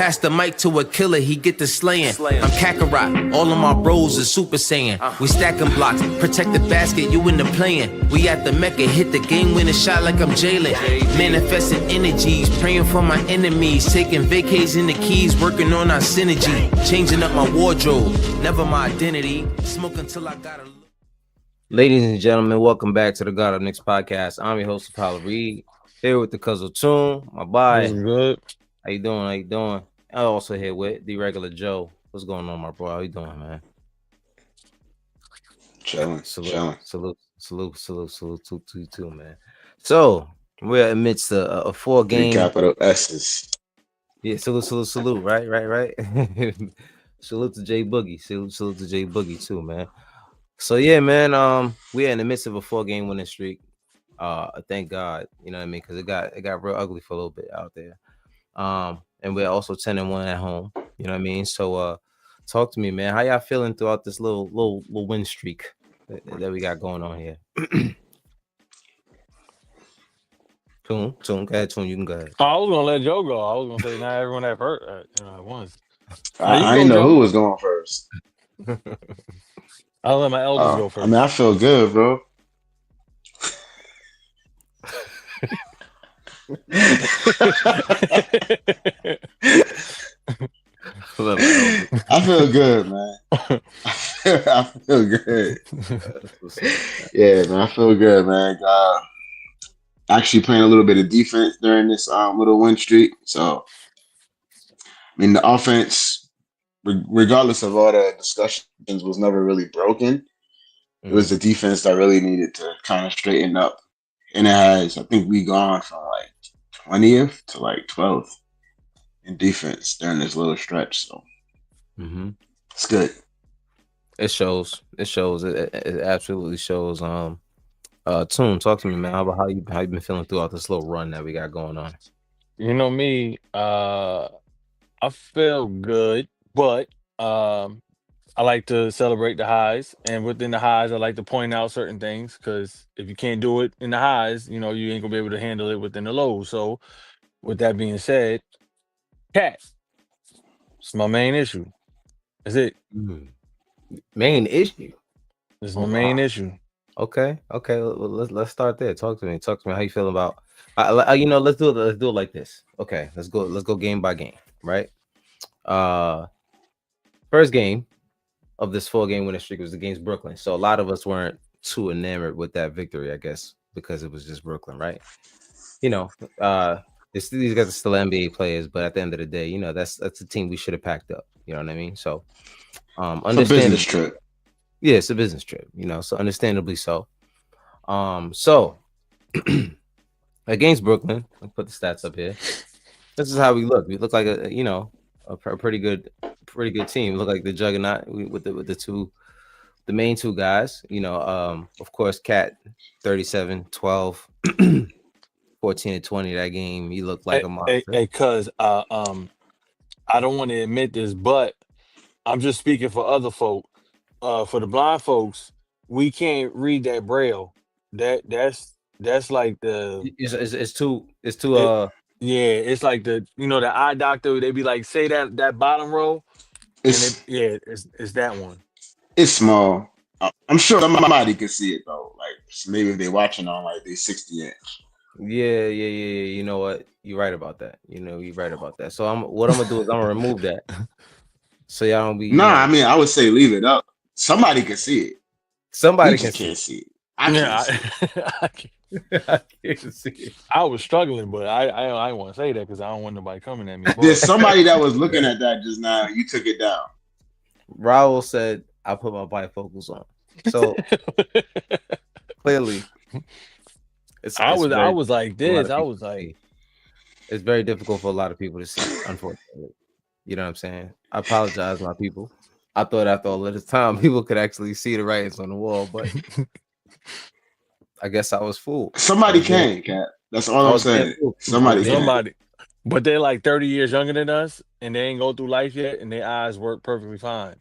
Pass the mic to a killer, he get the slaying. I'm Kakarot, all of my bros are Super Saiyan. We stacking blocks, protect the basket, you in the playing. We at the Mecca, hit the game winning shot like I'm Jalen. Manifesting energies, praying for my enemies. Taking vacays in the keys, working on our synergy. Changing up my wardrobe, never my identity. Smoking till I got a... Ladies and gentlemen, welcome back to the God of Knicks podcast. I'm your host, Apollo Reed. Here with the Cuzzle Tune, my boy. What's good? How you doing? How you doing? I'm also here with the regular Joe. What's going on, my bro? How you doing, man? Chilling. Salute to you too, man. So we're amidst a 4-game. 3 capital S's. Yeah, salute. Right. Salute to J Boogie. Salute to J Boogie too, man. So yeah, man. We're in the midst of a 4-game winning streak. Thank God, you know what I mean, because it got real ugly for a little bit out there. And we're also 10-1 at home. You know what I mean? So talk to me, man. How y'all feeling throughout this little win streak that we got going on here? Tune, go ahead, Tune. You can go ahead. I was gonna let Joe go. I was gonna say not everyone have hurt at once. I didn't know who was going first. I'll let my elders go first. I mean, I feel good, bro. I feel good, man. I feel good. Yeah, man. I feel good, man. Actually playing a little bit of defense during this little win streak. So, I mean, the offense, regardless of all the discussions, was never really broken. It was the defense that really needed to kind of straighten up. And it has, I think we gone from like 20th to like 12th in defense during this little stretch. So it's good. It shows. It absolutely shows. Tune, talk to me, man. How you been feeling throughout this little run that we got going on? You know me, I feel good, but I like to celebrate the highs, and within the highs, I like to point out certain things, because if you can't do it in the highs, you ain't gonna be able to handle it within the lows. So, with that being said, Cat, it's my main issue. That's it. Main issue. This is my main issue. Okay. Well, let's start there. Talk to me. How you feel about? Let's do it like this. Okay, let's go game by game. Right. First game of this 4-game winning streak was against Brooklyn. So a lot of us weren't too enamored with that victory, I guess, because it was just Brooklyn, right? These guys are still NBA players, but at the end of the day, that's a team we should have packed up. You know what I mean? So, it's a business trip. Yeah, it's a business trip. So understandably so. So against Brooklyn, I'll put the stats up here. This is how we look. We look like a pretty good team. We look like the juggernaut with the main two guys. Of course, Cat 37, 12, 14 and 20 that game. He looked like a monster. Hey, cuz I don't want to admit this, but I'm just speaking for other folk. For the blind folks, we can't read that braille. That's like the it's too yeah, it's like the the eye doctor, they be like, say that bottom row. It's that one. It's small. I'm sure somebody can see it though. Like maybe if they're watching on like they 60 inch. Yeah. You know what? You're right about that. You're right about that. So what I'm gonna do is I'm gonna remove that. So y'all don't be. I mean, I would say leave it up. Somebody can see it. Somebody can't see it. I can't see it. I was struggling, but I want to say that because I don't want nobody coming at me. There's somebody that was looking at that just now. You took it down. Raul said, "I put my bifocals on." So clearly, I was like this. I was like, it's very difficult for a lot of people to see. Unfortunately, you know what I'm saying. I apologize, my people. I thought after all of this time, people could actually see the writings on the wall, but I guess I was fooled. Somebody can, Cat. That's all I'm saying. Somebody. But they're like 30 years younger than us, and they ain't go through life yet, and their eyes work perfectly fine.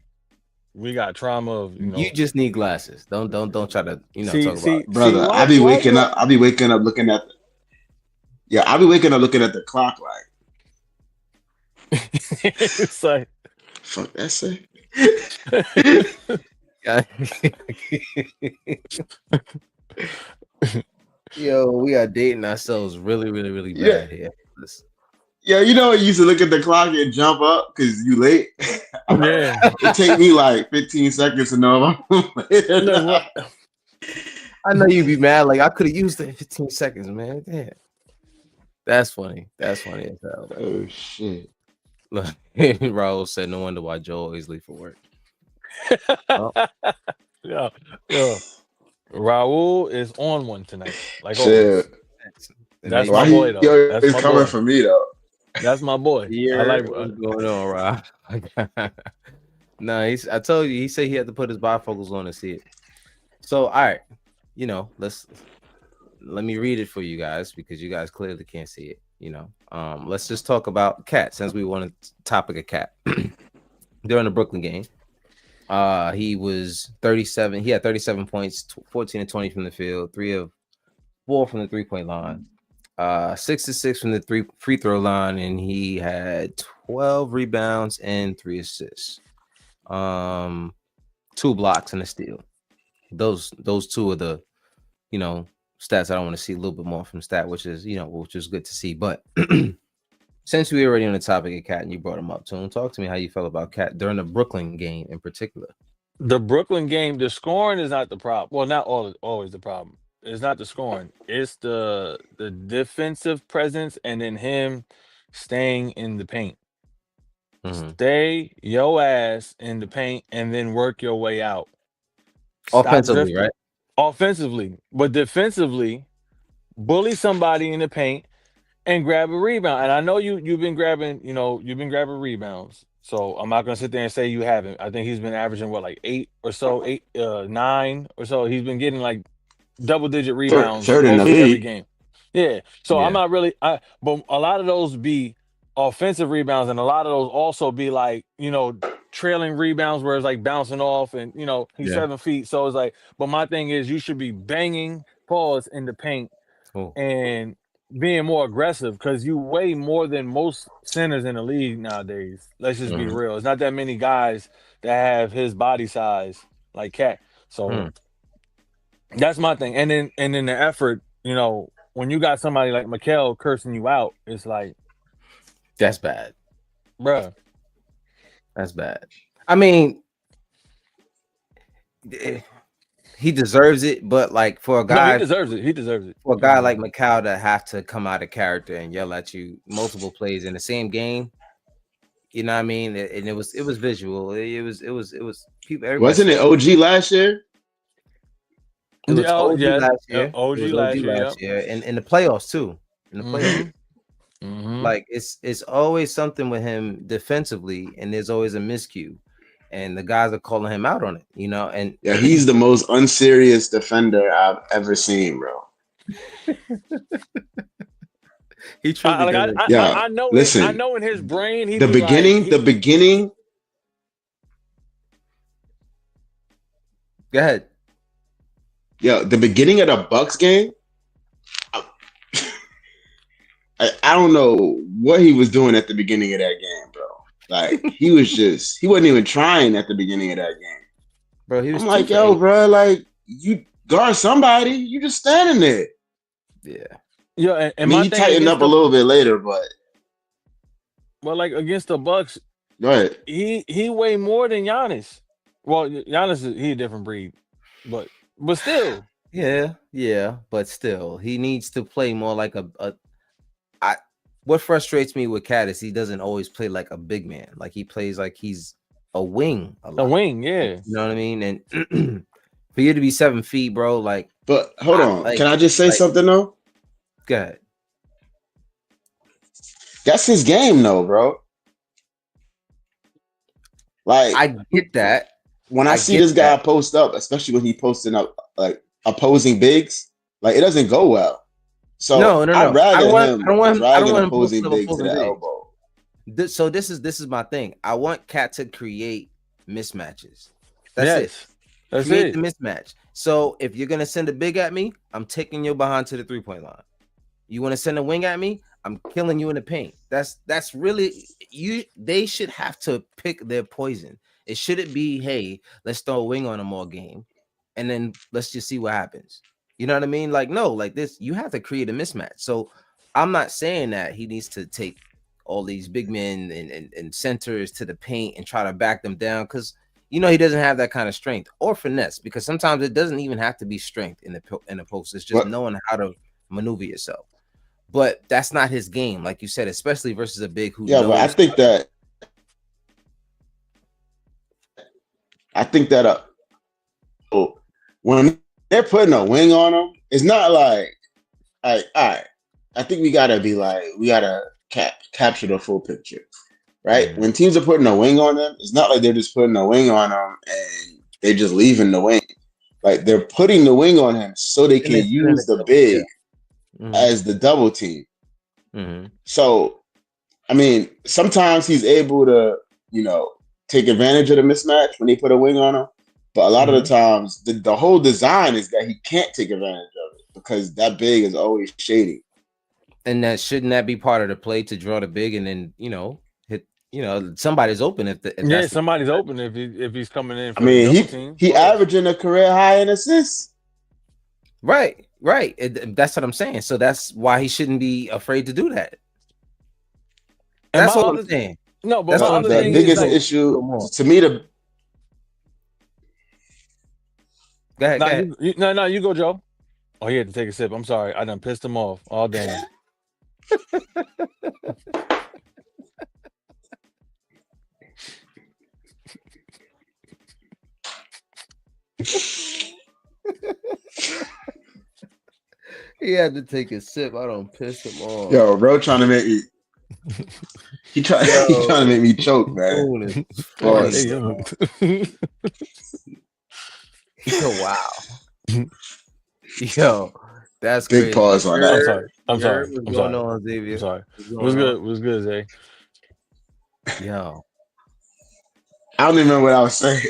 We got trauma of You just need glasses. Don't try to talk about. Brother, I'll be waking up looking at the clock like It's like Fuck that say. Yo, we are dating ourselves really, really, really Yeah. bad here. Yeah, you know, you used to look at the clock and jump up because you late. yeah. It take me like 15 seconds to know if I'm late or Look, not. I know you'd be mad. Like I could have used the 15 seconds, man. Damn. That's funny. That's funny as hell. Oh shit. Look, Raul said, "No wonder why Joe always late for work." Oh. yo, Raul is on one tonight. Like Shit. always. That's Why my boy, he though. That's always my coming boy. for me though? That's my boy. Yeah, I like. what's going on, Rob? No, I told you. He said he had to put his bifocals on to see it. So, all right, let me read it for you guys because you guys clearly can't see it. Let's just talk about Cat since we want to topic of Cat during the Brooklyn game. He was 37. He had 37 points, 14 and 20 from the field, 3 of 4 from the 3-point line, 6 to 6 from the free throw line, and he had 12 rebounds and 3 assists, 2 blocks and a steal. Those 2 are the stats I don't want to see a little bit more from stat, which is good to see. But since we already on the topic of Cat and you brought him up, Tune, talk to me how you felt about Cat during the Brooklyn game in particular. The Brooklyn game, the scoring is not the problem. Well, not always the problem. It's not the scoring. It's the defensive presence and then him staying in the paint. Mm-hmm. Stay your ass in the paint and then work your way out. Offensively, right? Offensively, but defensively, bully somebody in the paint and grab a rebound. And I know you've been grabbing rebounds. So I'm not gonna sit there and say you haven't. I think he's been averaging like 8 or so, 9 or so. He's been getting like double-digit rebounds Third in the mostly every league. game. Yeah. So Yeah. I'm not really. But a lot of those be offensive rebounds, and a lot of those also be like trailing rebounds where it's like bouncing off, and he's 7 feet. So it's like. But my thing is, you should be banging balls in the paint and being more aggressive because you weigh more than most centers in the league nowadays. Let's just be real. It's not that many guys that have his body size like Cat. So that's my thing. And then the effort, when you got somebody like Mikal cursing you out, it's like that's bad, bruh. That's bad. I mean, he deserves it, but like for a guy, he deserves it. He deserves it. For a guy like Mikal to have to come out of character and yell at you multiple plays in the same game, you know what I mean? And it was visual. It was people. Wasn't it OG last year? It was OG last year. OG last year, and in the playoffs too. In the playoffs. Like it's always something with him defensively, and there's always a miscue. And the guys are calling him out on it, and yeah, he's the most unserious defender I've ever seen, bro. He truly I know. Listen, I know in his brain, the beginning. Go ahead. Yeah, the beginning of the Bucks game. I don't know what he was doing at the beginning of that game, bro. Like he wasn't even trying at the beginning of that game. Bro, he was I'm like, yo, bro, like you guard somebody, you just standing there. Yeah. Yeah, and he tightened up a little bit later, but like against the Bucks, right? He weighed more than Giannis. Well, Giannis he a different breed, but still. Yeah, but still, he needs to play more like what frustrates me with Cat is he doesn't always play like a big man. Like he plays like he's a wing. A wing, yeah. You know what I mean? And for you to be 7 feet, bro, like. But hold on, can I just say something though? Go ahead. That's his game, though, bro. Like I get that. When I see this guy post up, especially when he posting up like opposing bigs, like it doesn't go well. So no. I'd rather him dragging him opposing bigs to the elbow. So this is my thing. I want Cat to create mismatches. That's it. That's create the mismatch. So if you're gonna send a big at me, I'm taking your behind to the 3-point line. You want to send a wing at me? I'm killing you in the paint. That's really you. They should have to pick their poison. It shouldn't be, hey, let's throw a wing on them all game, and then let's just see what happens. You know what I mean? Like, no, like this, you have to create a mismatch. So I'm not saying that he needs to take all these big men and centers to the paint and try to back them down, because he doesn't have that kind of strength or finesse, because sometimes it doesn't even have to be strength in the post. It's just knowing how to maneuver yourself. But that's not his game, like you said, especially versus a big who knows. But I think that when they're putting a wing on him, it's not like all right. I think we gotta capture the full picture, right? Mm-hmm. When teams are putting a wing on them, it's not like they're just putting a wing on them and they're just leaving the wing. Like, they're putting the wing on him so they can use the big as the double team. Mm-hmm. So, I mean, sometimes he's able to, take advantage of the mismatch when they put a wing on him. But a lot of the times, the whole design is that he can't take advantage of it because that big is always shady. And shouldn't that be part of the play, to draw the big and then hit? Somebody's open if somebody's open if he's coming in. For the double team. He averaging a career high in assists. Right. That's what I'm saying. So that's why he shouldn't be afraid to do that. That's all I'm saying. No, but that's the biggest issue to me. Go ahead. You go, Joe. Oh, he had to take a sip. I'm sorry. I done pissed him off. Oh, damn. He had to take a sip. I don't piss him off. Yo, bro, trying to make me. He trying to make me choke, man. Wow. Yo, that's big crazy. pause on that. I'm sorry. What's going on, Xavier? I'm sorry. What's good, Zay? Yo, I don't even remember what I was saying.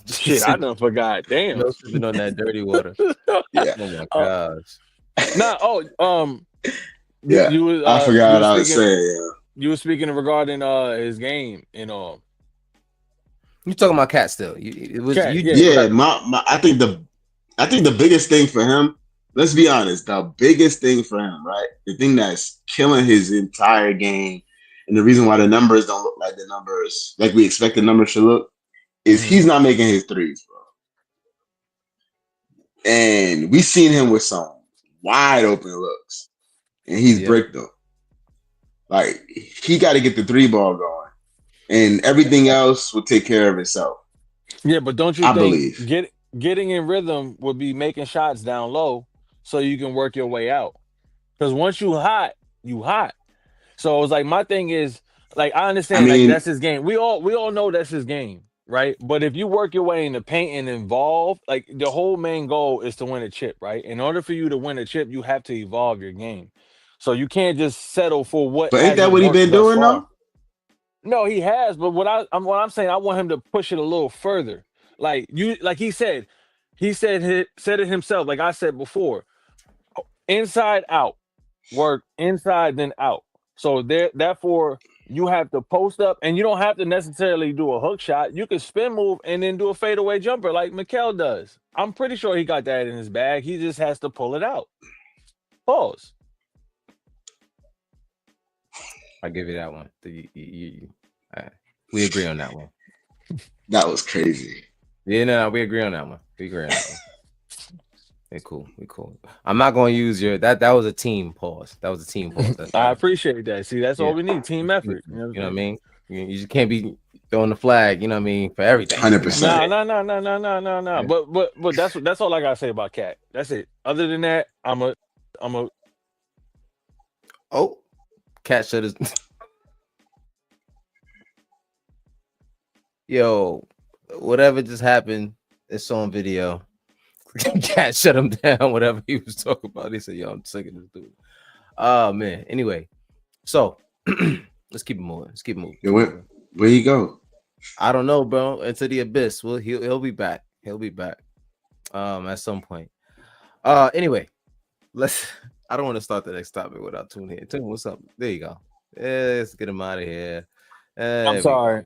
Shit, I done forgot. Damn. No sipping on that dirty water. Yeah. Oh my gosh. Yeah. You was, I forgot what I was saying. Yeah. You were speaking regarding his game and all. You talking about Cat still? I think the biggest thing for him. Let's be honest. The biggest thing for him, right? The thing that's killing his entire game, and the reason why the numbers don't look like the numbers like we expect the numbers to look, is he's not making his threes, bro. And we've seen him with some wide open looks, and he's bricked them. Like, he got to get the 3-ball going, and everything else will take care of itself. Yeah, but don't you think getting in rhythm would be making shots down low so you can work your way out? Because once you hot. So it's like, my thing is, like, I understand like that's his game. We all know that's his game, right? But if you work your way in the paint and involve, like, the whole main goal is to win a chip, right? In order for you to win a chip, you have to evolve your game. So you can't just settle for what. But ain't that what he been doing though? No, he has. But what I'm saying, I want him to push it a little further. Like he said it himself. Like I said before, inside out, work inside then out. So therefore, you have to post up, and you don't have to necessarily do a hook shot. You can spin move and then do a fadeaway jumper like Mikel does. I'm pretty sure he got that in his bag. He just has to pull it out. Pause. I give you that one. We agree on that one. That was crazy. Yeah, no, we agree on that one. We cool. I'm not going to use your that was a team pause. That was a team pause. I appreciate that. See, that's all we need. Team effort. You know what I mean? You just can't be throwing the flag, you know what I mean, for everything. 100%. No. But that's all I gotta say about Cat. That's it. Other than that, I'm a Oh, Cat shut his Yo, whatever just happened, it's on video. Cat shut him down, whatever he was talking about. He said, yo, I'm sick of this dude. Oh man. Anyway, so let's keep it moving. Where you go? I don't know, bro. Into the abyss. Well, he'll be back. He'll be back. At some point. Anyway, let's I don't want to start the next topic without Tune here. Tune, what's up? There you go. Let's get him out of here. I'm sorry.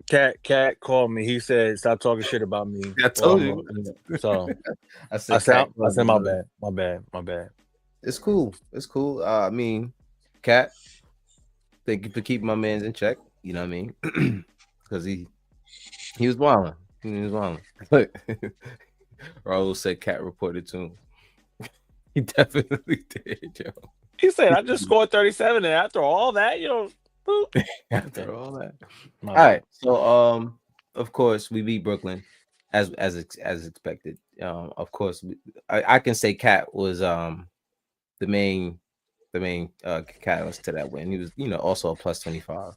Cat called me. He said, "Stop talking shit about me." I told you. So I I said, said, "My bad." It's cool. It's cool. I mean, Cat, thank you for keeping my man's in check. You know what I mean? Because he was wilding. He was wilding. But Raul said Cat reported to him. He definitely did, yo. He said, "I just scored 37, and after all that, After all that. All right. So, of course, we beat Brooklyn as expected. Of course, I can say Cat was the main catalyst to that win. He was, also a plus 25.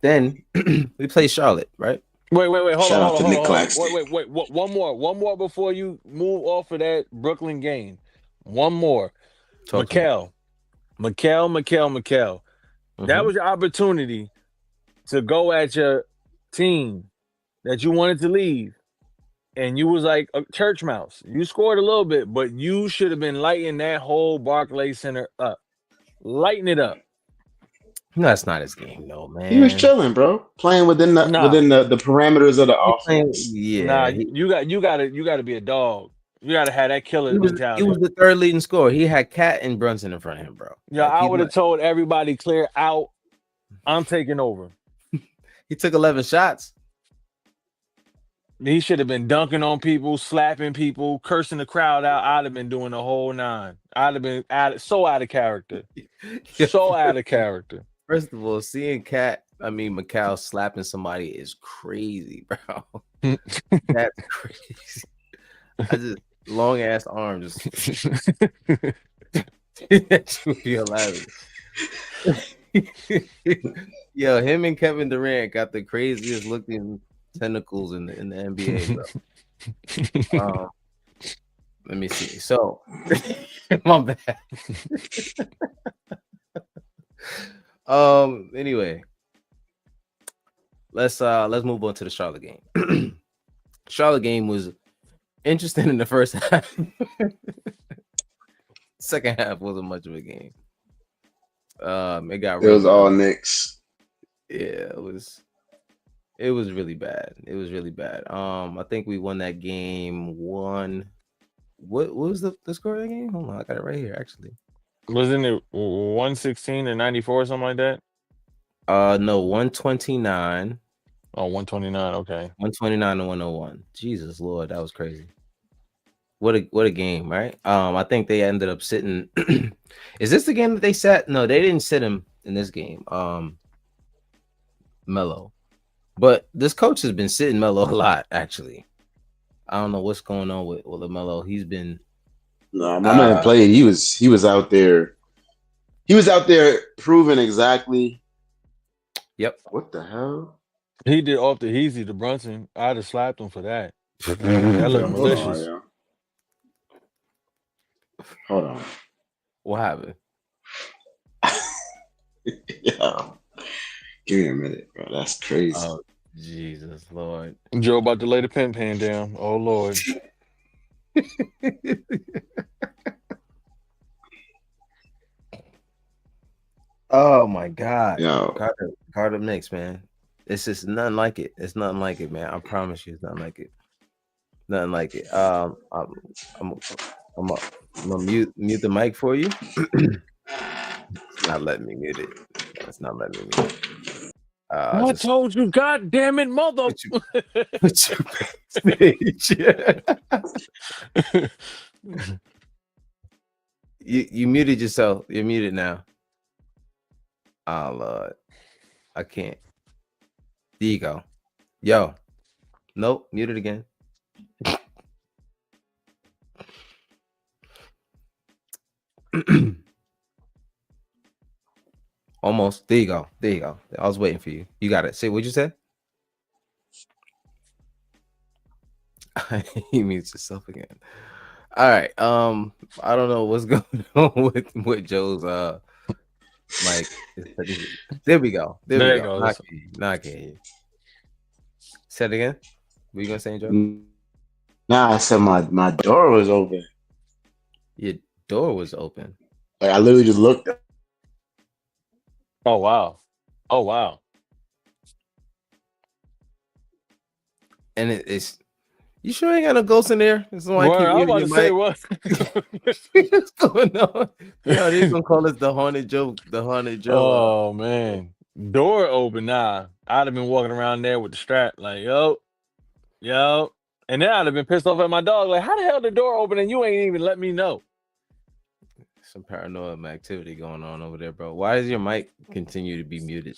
Then we played Charlotte, right? Wait, hold Shout out on. to Nick Claxton. Wait. One more before you move off of that Brooklyn game. One more. Mikal. That was your opportunity to go at your team that you wanted to leave. And you was like a church mouse. You scored a little bit, but you should have been lighting that whole Barclays Center up. Lighten it up. No, that's not his game, though, man. He was chilling, bro. Playing within the parameters of the offense. You got to be a dog. You got to have that killer mentality. He was the third leading scorer. He had Cat and Brunson in front of him, bro. Yeah, I would have told everybody clear out. I'm taking over. He took 11 shots. He should have been dunking on people, slapping people, cursing the crowd out. I'd have been doing the whole 9. I'd have been so out of character. So out of character. First of all, seeing Mikal slapping somebody is crazy, bro. That's crazy. I just long ass arm just that would be hilarious. Yo, him and Kevin Durant got the craziest looking tentacles in the NBA, bro. Let me see. So my bad. Anyway, let's move on to the Charlotte game. Charlotte game was interesting in the first half. Second half wasn't much of a game. It was all Knicks. Yeah, it was really bad. It was really bad. I think we won that game 1. What was the score of that game? Hold on, I got it right here actually. Wasn't it 116 and 94 or something like that? No, 129. Oh, 129. Okay. 129 to 101. Jesus Lord, that was crazy. What a game, right? I think they ended up sitting. Is this the game that they sat? No, they didn't sit him in this game. Melo, but this coach has been sitting Melo a lot. Actually, I don't know what's going on with LaMelo. He's been. No, my man played. He was out there. He was out there proving exactly. Yep. What the hell? He did off the easy to Brunson. I'd have slapped him for that. That looked malicious. Hold on. What happened? Yeah. Give me a minute, bro. That's crazy. Oh, Jesus Lord. Joe about to lay the pen pan down. Oh Lord. Oh my God. Yo. Carter Knicks, man. It's just nothing like it. It's nothing like it, man. I promise you, it's nothing like it. Nothing like it. I'm gonna mute the mic for you. It's not letting me mute it. It's not letting me mute it. I told you, God damn it, mother. You muted yourself. You're muted now. Oh Lord. I can't. There you go. Yo. Nope. Muted again. Almost. There you go. There you go. I was waiting for you. You got it. Say what you said. He mutes yourself again. All right. I don't know what's going on with Joe's mic. There we go. There we go. Now I can hear you. Say it again. What you gonna say, Joe? Nah, I said my door was open. Your door was open. Like I literally just looked. Oh wow. Oh wow. And it's you sure ain't got no ghosts in there? It's why I keep Word, I'm muting about your to say mic. what. What's going on? Yo, they gonna call us the haunted joke. The haunted joke. Oh man. Door open. Nah. I'd have been walking around there with the strap, like, yo. And then I'd have been pissed off at my dog. Like, how the hell the door open and you ain't even let me know? Some paranormal activity going on over there, bro. Why does your mic continue to be muted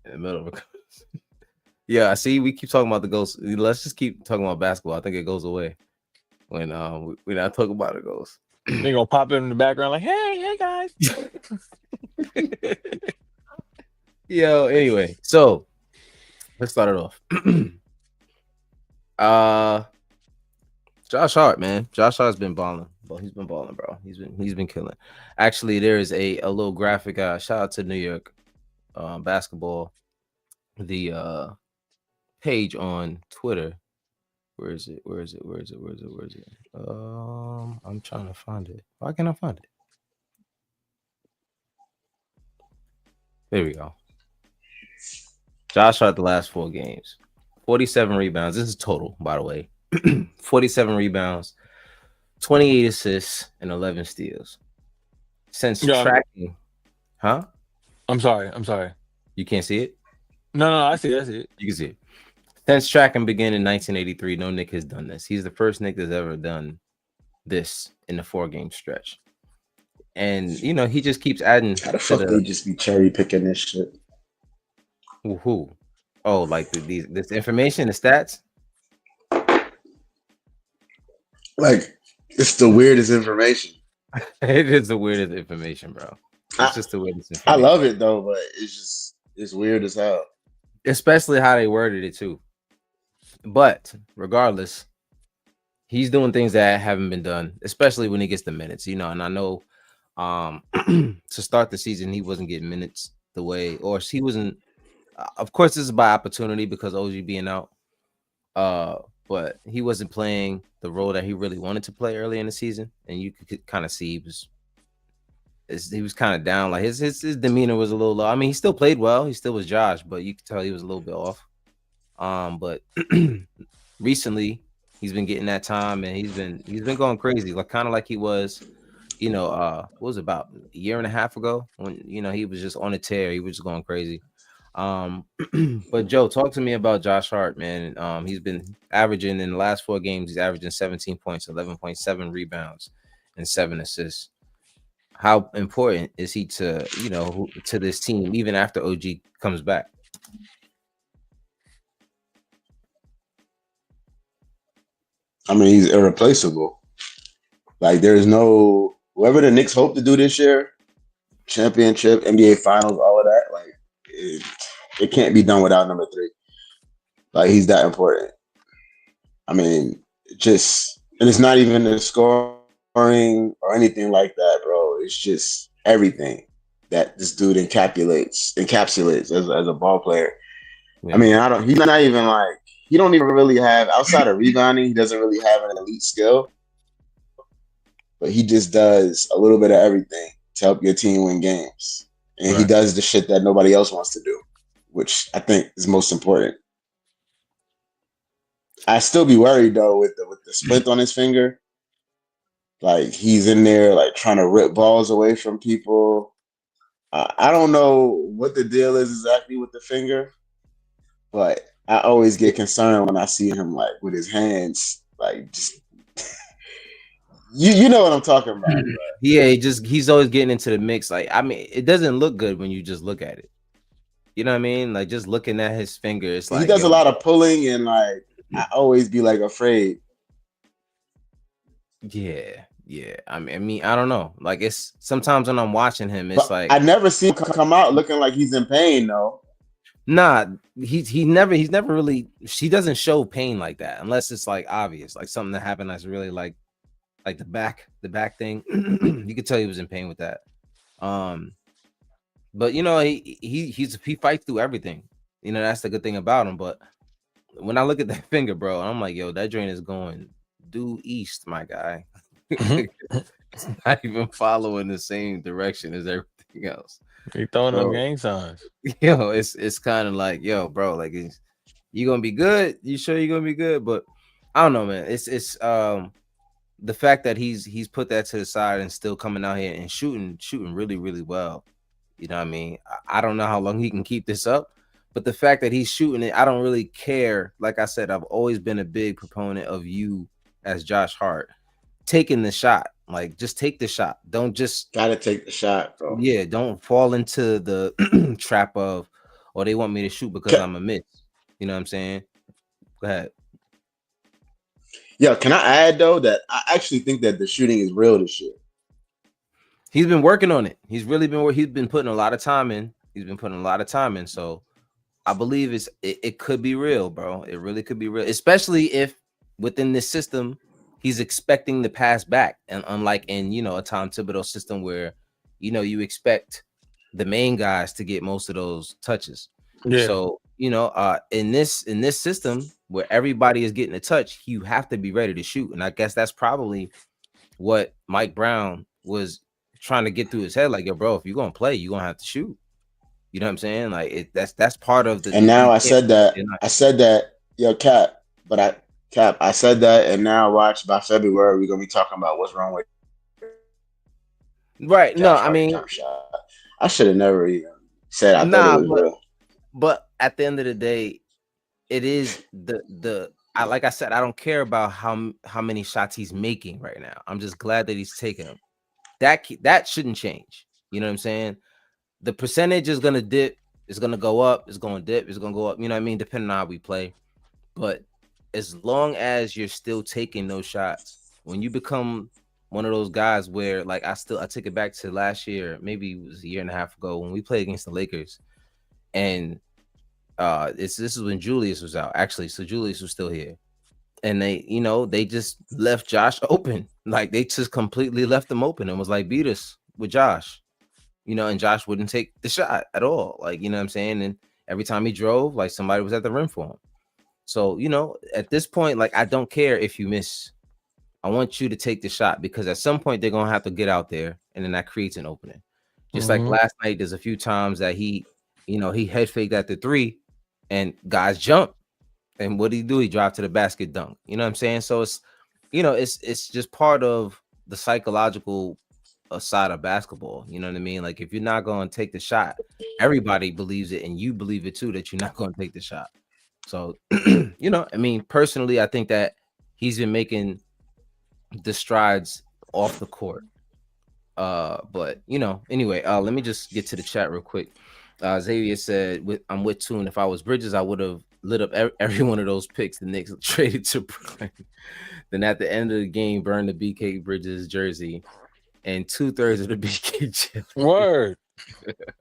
in the middle of a Yeah, I see. We keep talking about the ghosts. Let's just keep talking about basketball. I think it goes away when we're not talking about the ghosts. They gonna pop in the background like, hey guys. Yo, anyway, so let's start it off. Josh Hart, man. Josh Hart's been balling. Well, he's been balling, bro. He's been killing. Actually, there is a little graphic. Shout out to New York basketball. The page on Twitter. Where is it? I'm trying to find it. Why can't I find it? There we go. Josh Hart the last 4 games. 47 rebounds. This is total, by the way. 47 rebounds, 28 assists, and 11 steals. Since tracking, huh? I'm sorry. You can't see it? No, I see it. You can see it. Since tracking began in 1983, no Knick has done this. He's the first Knick that's ever done this in a 4-game stretch. And you know, he just keeps adding. How the fuck they just be cherry picking this shit? Who? Oh, like this information, the stats? Like, it's the weirdest information. It is the weirdest information, bro. It's just the weirdest information. I love it though, but it's weird as hell. Especially how they worded it too. But regardless, he's doing things that haven't been done, especially when he gets the minutes, you know. And I know to start the season, he wasn't getting minutes the way, or he wasn't. Of course, this is by opportunity because OG being out. But he wasn't playing the role that he really wanted to play early in the season, and you could kind of see he was kind of down. Like his demeanor was a little low. I mean, he still played well. He still was Josh, but you could tell he was a little bit off. But recently he's been getting that time, and he's been going crazy, like kind of like he was, you know, what was it, about a year and a half ago when, you know, he was just on a tear. He was just going crazy. But Joe, talk to me about Josh Hart, man. He's been averaging in the last 4 games, he's averaging 17 points, 11.7 rebounds, and 7 assists. How important is he to, you know, to this team, even after OG comes back? I mean, he's irreplaceable. Like, there's no whoever the Knicks hope to do this year, championship, NBA Finals, all of that. Like, it can't be done without number 3. Like, he's that important. I mean, and it's not even the scoring or anything like that, bro. It's just everything that this dude encapsulates as a ball player. Yeah. I mean, he's not even like, he don't even really have, outside of rebounding, he doesn't really have an elite skill. But he just does a little bit of everything to help your team win games. And He does the shit that nobody else wants to do, which I think is most important. I still be worried though with the splint on his finger. Like, he's in there like trying to rip balls away from people. I don't know what the deal is exactly with the finger, but I always get concerned when I see him like with his hands, like just you know what I'm talking about. Bro. Yeah, he's always getting into the mix. Like, I mean, it doesn't look good when you just look at it. You know what I mean? Like, just looking at his finger, it's like he does a lot of pulling, and like I always be like afraid. Yeah. I mean, I don't know. Like, it's sometimes when I'm watching him, it's like I never see him come out looking like he's in pain though. Nah, he's never really. She doesn't show pain like that unless it's like obvious, like something that happened that's really like the back thing. You could tell he was in pain with that. But you know, he fights through everything. You know, that's the good thing about him. But when I look at that finger, bro, I'm like, yo, that drain is going due east, my guy. It's not even following the same direction as everything else. He throwing them So, gang signs. it's kind of like, yo, bro, like, you gonna be good? You sure you're gonna be good? But I don't know, man. It's the fact that he's put that to the side and still coming out here and shooting really, really well. You know what I mean? I don't know how long he can keep this up, but the fact that he's shooting it, I don't really care. Like I said, I've always been a big proponent of you as Josh Hart taking the shot. Like, just take the shot. Don't just Gotta take the shot, bro. yeah, don't fall into the trap of, oh, they want me to shoot because I'm a miss. You know what I'm saying? Go ahead. Yeah, can I add though that I actually think that the shooting is real this year. He's been working on it. He's been putting a lot of time in. He's been putting a lot of time in. So I believe it could be real, bro. It really could be real, especially if within this system he's expecting the pass back, and unlike in a Tom Thibodeau system where you expect the main guys to get most of those touches. Yeah. So in this system where everybody is getting a touch, you have to be ready to shoot, and I guess that's probably what Mike Brown was trying to get through his head. Like, yo, bro, if you're gonna play, you're gonna have to shoot. You know what I'm saying? Like, that's part of the. And now I said that, yo, Cap, I said that, and now watch by February we're gonna be talking about what's wrong with. Right? No, I mean, I should have never even said I thought it was real. But at the end of the day, it is like I said, I don't care about how many shots he's making right now. I'm just glad that he's taking them. That shouldn't change. You know what I'm saying? The percentage is gonna dip, it's gonna go up, it's gonna dip, it's gonna go up. You know what I mean? Depending on how we play. But as long as you're still taking those shots, when you become one of those guys where, like, I take it back to last year, maybe it was a year and a half ago when we played against the Lakers, and this is when Julius was out, actually. So Julius was still here, and they just left Josh open. Like, they just completely left him open and was like, beat us with Josh, and Josh wouldn't take the shot at all. Like, you know what I'm saying? And every time he drove, like, somebody was at the rim for him. So, at this point, like, I don't care if you miss. I want you to take the shot, because at some point they're gonna have to get out there, and then that creates an opening. Just like last night, there's a few times that he head faked at the three, and guys jump, and what did he do? He dropped to the basket dunk. You know what I'm saying? So it's it's just part of the psychological side of basketball. You know what I mean? Like, if you're not going to take the shot, everybody believes it, and you believe it too, that you're not going to take the shot. So I mean, personally, I think that he's been making the strides off the court. But anyway, let me just get to the chat real quick. Xavier said, I'm with Tune. If I was Bridges, I would have lit up every one of those picks the Knicks traded to Brooklyn. Then at the end of the game, burn the BK Bridges jersey and 2/3 of the BK jelly.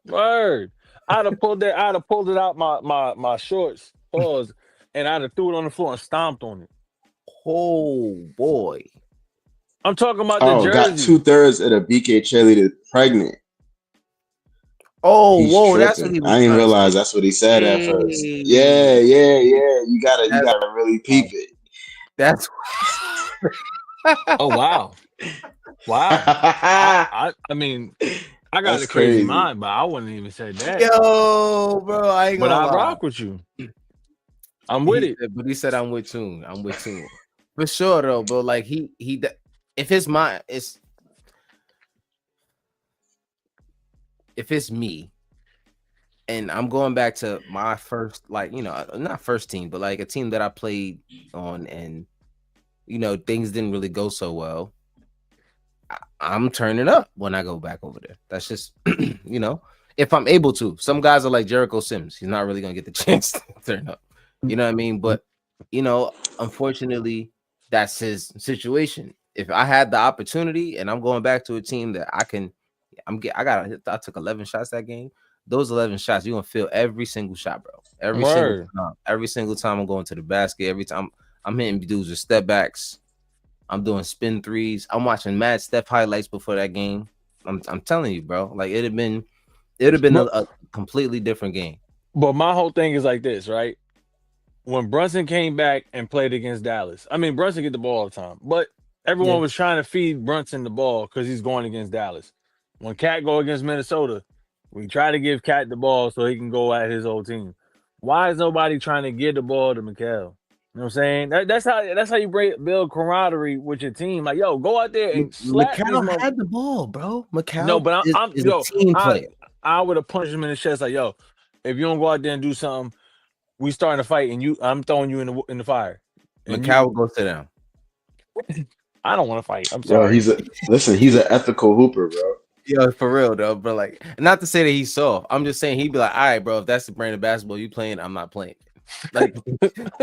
Word. I'd have pulled it out my shorts, pause, and I'd have threw it on the floor and stomped on it. Oh boy. I'm talking about the jersey. Got 2/3 of the BK cheerleader pregnant. Oh, whoa, that's what he was. I didn't realize that's what he said at first. Yeah. You gotta really peep it. That's oh wow. I mean, I got a crazy mind, but I wouldn't even say that. Yo, bro, I ain't gonna lie. But I rock with you. I'm with it. But he said I'm with Tune. For sure though, bro. Like, he if it's if it's me, and I'm going back to my first, like, not first team, but like a team that I played on, and things didn't really go so well, I'm turning up when I go back over there. That's just if I'm able to. Some guys are like Jericho Sims. He's not really gonna get the chance to turn up. You know what I mean? But unfortunately, that's his situation. If I had the opportunity and I'm going back to a team that I took 11 shots that game. Those 11 shots, you're gonna feel every single shot, bro. Every single time I'm going to the basket, every time I'm hitting dudes with step backs, I'm doing spin threes. I'm watching mad Steph highlights before that game. I'm telling you, bro. Like, it'd have been a completely different game. But my whole thing is like this, right? When Brunson came back and played against Dallas, I mean, Brunson get the ball all the time, but everyone was trying to feed Brunson the ball because he's going against Dallas. When Cat go against Minnesota, we try to give Cat the ball so he can go at his old team. Why is nobody trying to give the ball to Mikal? You know what I'm saying? That's how you build camaraderie with your team. Like, yo, go out there and slap these Mikal had the ball, bro. Mikal No, but is a team player. I would have punched him in the chest like, yo, if you don't go out there and do something, we starting a fight and I'm throwing you in the fire. And Mikal will go sit down. I don't want to fight. I'm Yo, sorry. he's an ethical hooper, bro. Yo, for real though, but like, not to say that he's soft. I'm just saying he'd be like, all right, bro, if that's the brand of basketball you playing, I'm not playing. Like,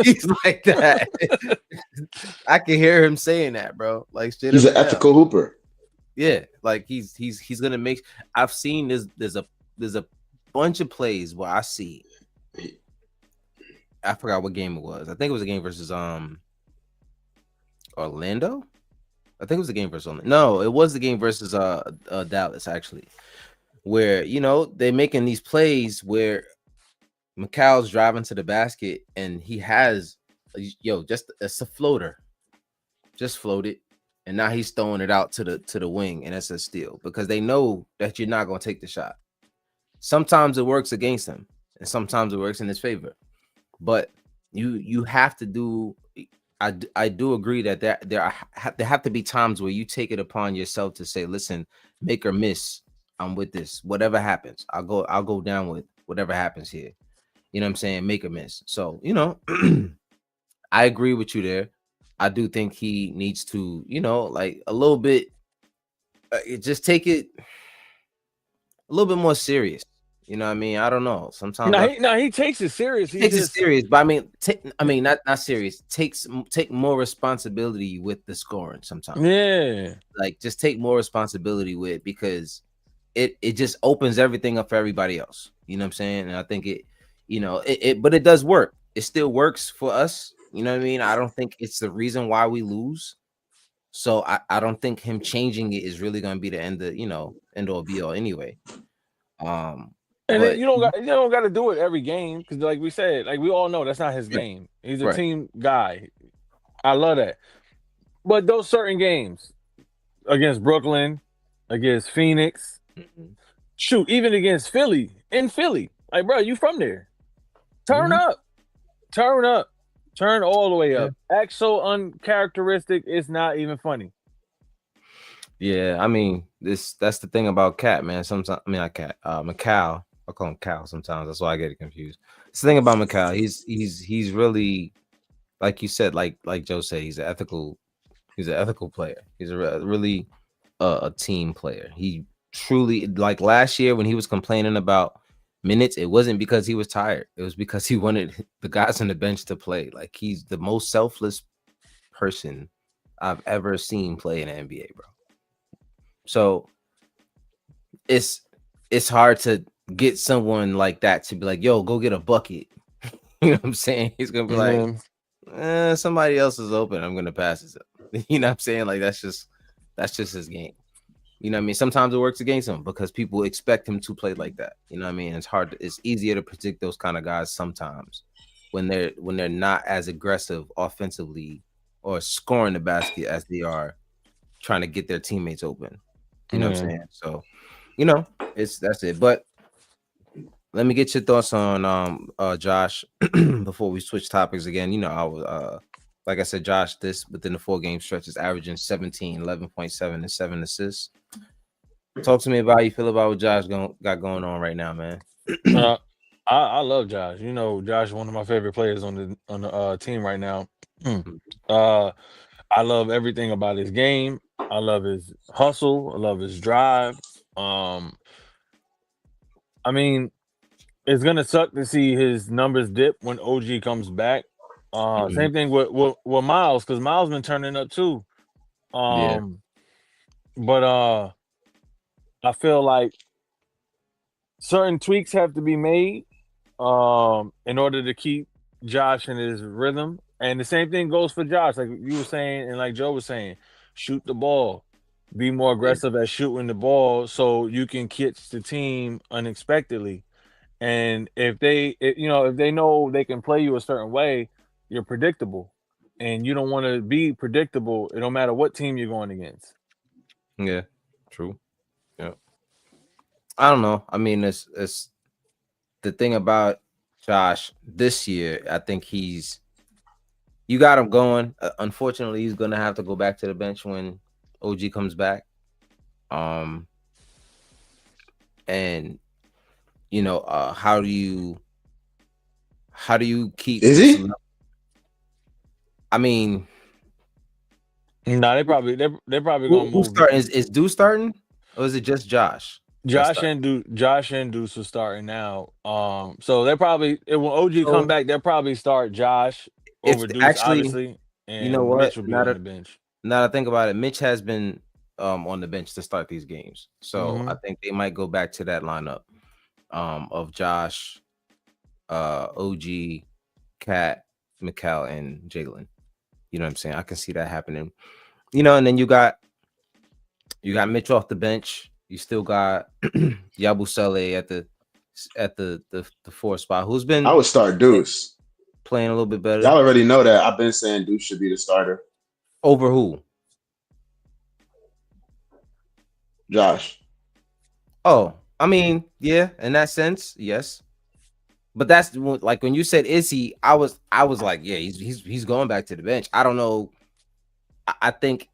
he's like that. I can hear him saying that, bro. Like, he's an ethical hooper. Yeah, like he's gonna make. I've seen there's a bunch of plays where I see. I forgot what game it was. I think it was a game versus Orlando. I think it was the game versus Orlando. No, it was the game versus Dallas actually, where they're making these plays where Mikal's driving to the basket and he has it's a floater, just floated, and now he's throwing it out to the wing, and it's a steal because they know that you're not going to take the shot. Sometimes it works against him, and sometimes it works in his favor. But you have to do. I do agree that there have to be times where you take it upon yourself to say, listen, make or miss, I'm with this. Whatever happens, I'll go down with whatever happens here. You know what I'm saying? Make or miss. So, I agree with you there. I do think he needs to, like a little bit, just take it a little bit more serious. You know what I mean? I don't know. Sometimes he takes it serious. He takes it serious, but I mean, not serious. Take more responsibility with the scoring sometimes. Yeah. Like just take more responsibility with it because it just opens everything up for everybody else. You know what I'm saying? And I think but it does work. It still works for us. You know what I mean? I don't think it's the reason why we lose. So I don't think him changing it is really going to be the end all be all anyway. And then you don't got to do it every game because, like we said, like we all know that's not his game. He's a team guy. I love that. But those certain games against Brooklyn, against Phoenix, shoot, even against Philly, like, bro, you from there? Turn up, turn all the way up. Act so uncharacteristic, it's not even funny. Yeah, I mean, that's the thing about Cat, man. Sometimes, I mean, not Cat, Mikal. I call him Cal sometimes. That's why I get it confused. It's the thing about Mikal. He's really, like you said, like Joe said, he's an ethical player. He's really a team player. He truly, like last year when he was complaining about minutes, it wasn't because he was tired. It was because he wanted the guys on the bench to play. Like he's the most selfless person I've ever seen play in the NBA, bro. So it's hard to get someone like that to be like, yo, go get a bucket. You know what I'm saying? He's gonna be like, somebody else is open. I'm gonna pass it. You know what I'm saying? Like that's just his game. You know what I mean? Sometimes it works against him because people expect him to play like that. You know what I mean? It's easier to predict those kind of guys sometimes when they're not as aggressive offensively or scoring the basket as they are trying to get their teammates open. You know what I'm saying? So, that's it. But let me get your thoughts on Josh before we switch topics again. I was like I said, Josh, this within the 4-game stretch is averaging 17, 11.7, and 7 assists. Talk to me about how you feel about what Josh got going on right now, man. I love Josh. Josh is one of my favorite players on the team right now. I love everything about his game. I love his hustle. I love his drive. I mean, it's gonna suck to see his numbers dip when OG comes back. Same thing with Miles, because Miles been turning up too. But I feel like certain tweaks have to be made in order to keep Josh in his rhythm. And the same thing goes for Josh, like you were saying, and like Joe was saying, shoot the ball, be more aggressive at shooting the ball, so you can catch the team unexpectedly. And if they know they can play you a certain way, you're predictable. and you don't want to be predictable. It don't matter what team you're going against. Yeah, true. Yeah, I don't know. I mean, it's the thing about Josh this year. I think you got him going. Unfortunately, he's gonna have to go back to the bench when OG comes back. And how do you keep Is this he? I mean, No, they're probably gonna who's move starting? Is Deuce starting, or is it just Josh? Josh and Deuce are starting now. So they probably when OG come So back, they'll probably start Josh if over Deuce, actually, obviously, you know and what? Mitch will be on the bench. Now that I think about it, Mitch has been on the bench to start these games, so I Mhm. think they might go back to that lineup of Josh, OG, Cat, Mikal, and Jalen. You know what I'm saying? I can see that happening. And then you got Mitch off the bench. You still got Yabusele at the 4 spot, who's I been would start Deuce. playing a little bit better. Y'all already know that. I've been saying Deuce should be the starter. Over who? Josh. Oh, I mean, yeah, in that sense, yes. But that's like when you said is he, I was like, yeah, he's going back to the bench. I don't know. I think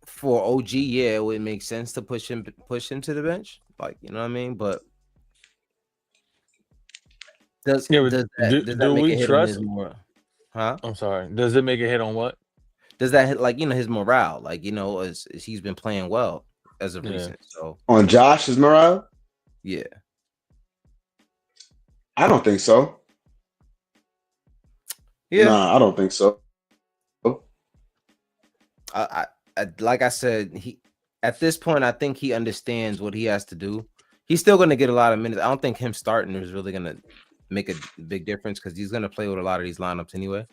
for OG, yeah, it would make sense to push him to the bench. Like, you know what I mean? But does that Do make we a hit on his trust? more? Huh? I'm sorry. Does it make a hit on what? Does that hit like his morale? Like as he's been playing well as of recent. So on Josh's morale? Yeah, I don't think so. yeah. Nah, I don't think so. I like I said, he at this point, I think he understands what he has to do. He's still going to get a lot of minutes. I don't think him starting is really going to make a big difference because he's going to play with a lot of these lineups anyway.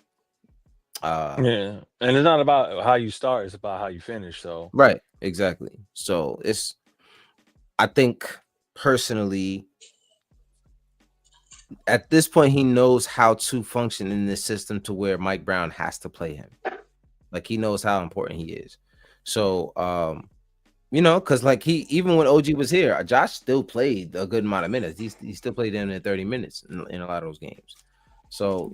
Yeah, and it's not about how you start; it's about how you finish. So right, exactly. So I think personally, at this point, he knows how to function in this system to where Mike Brown has to play him. Like he knows how important he is. So, because like even when OG was here, Josh still played a good amount of minutes. He still played in 30 minutes in a lot of those games. So,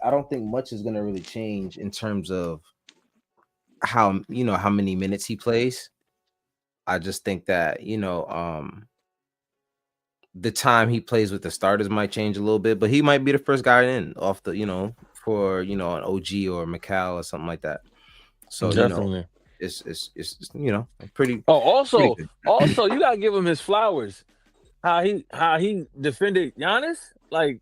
I don't think much is gonna really change in terms of how many minutes he plays. I just think that the time he plays with the starters might change a little bit, but he might be the first guy in off the for an OG or Mikal or something like that. So definitely, it's pretty. Oh, also, pretty you gotta give him his flowers. How he defended Giannis. Like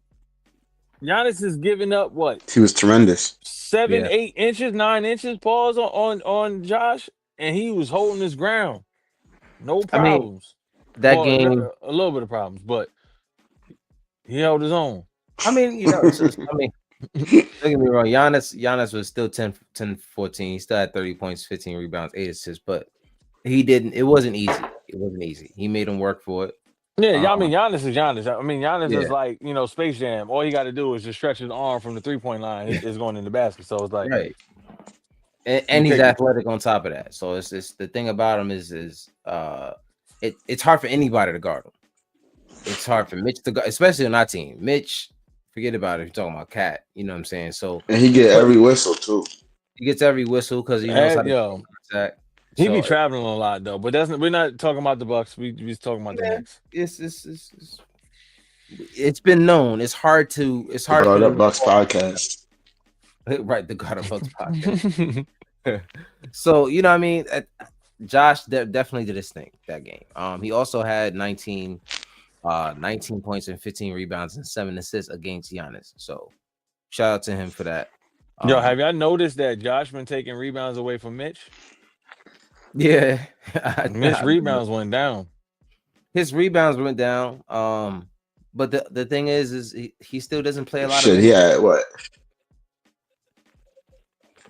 Giannis is giving up what? He was tremendous. 7, Yeah. 8 inches, 9 inches. Pause on Josh, and he was holding his ground. No problems. That game, a little bit of problems, but he held his own. I mean, don't get me wrong. Giannis was still 10, 14. He still had 30 points, 15 rebounds, 8 assists, but it wasn't easy. It wasn't easy. He made him work for it. Yeah, I mean, Giannis is Giannis. I mean, Giannis Yeah. is like, Space Jam. All you got to do is just stretch his arm from the 3-point line. It's going in the basket. So it's like, right. And he's athletic on top of that. So it's the thing about him is it's hard for anybody to guard him. It's hard for Mitch to guard, especially on our team. Mitch, forget about it. If you're talking about Cat, you know what I'm saying? So and he get every whistle too. He gets every whistle because he knows how to attack. He be traveling a lot though, but we're not talking about the Bucks. We just talking about the Knicks. It's been known. It's hard to Guard Up Bucks podcast. Right, the Guard Up Bucks podcast. So what I mean, Josh definitely did his thing that game. He also had 19 points and 15 rebounds and 7 assists against Giannis. So shout out to him for that. Yo, have y'all noticed that Josh been taking rebounds away from Mitch? Yeah, Mitch rebounds went down. His rebounds went down. But the thing is he still doesn't play a lot of minutes. He had what?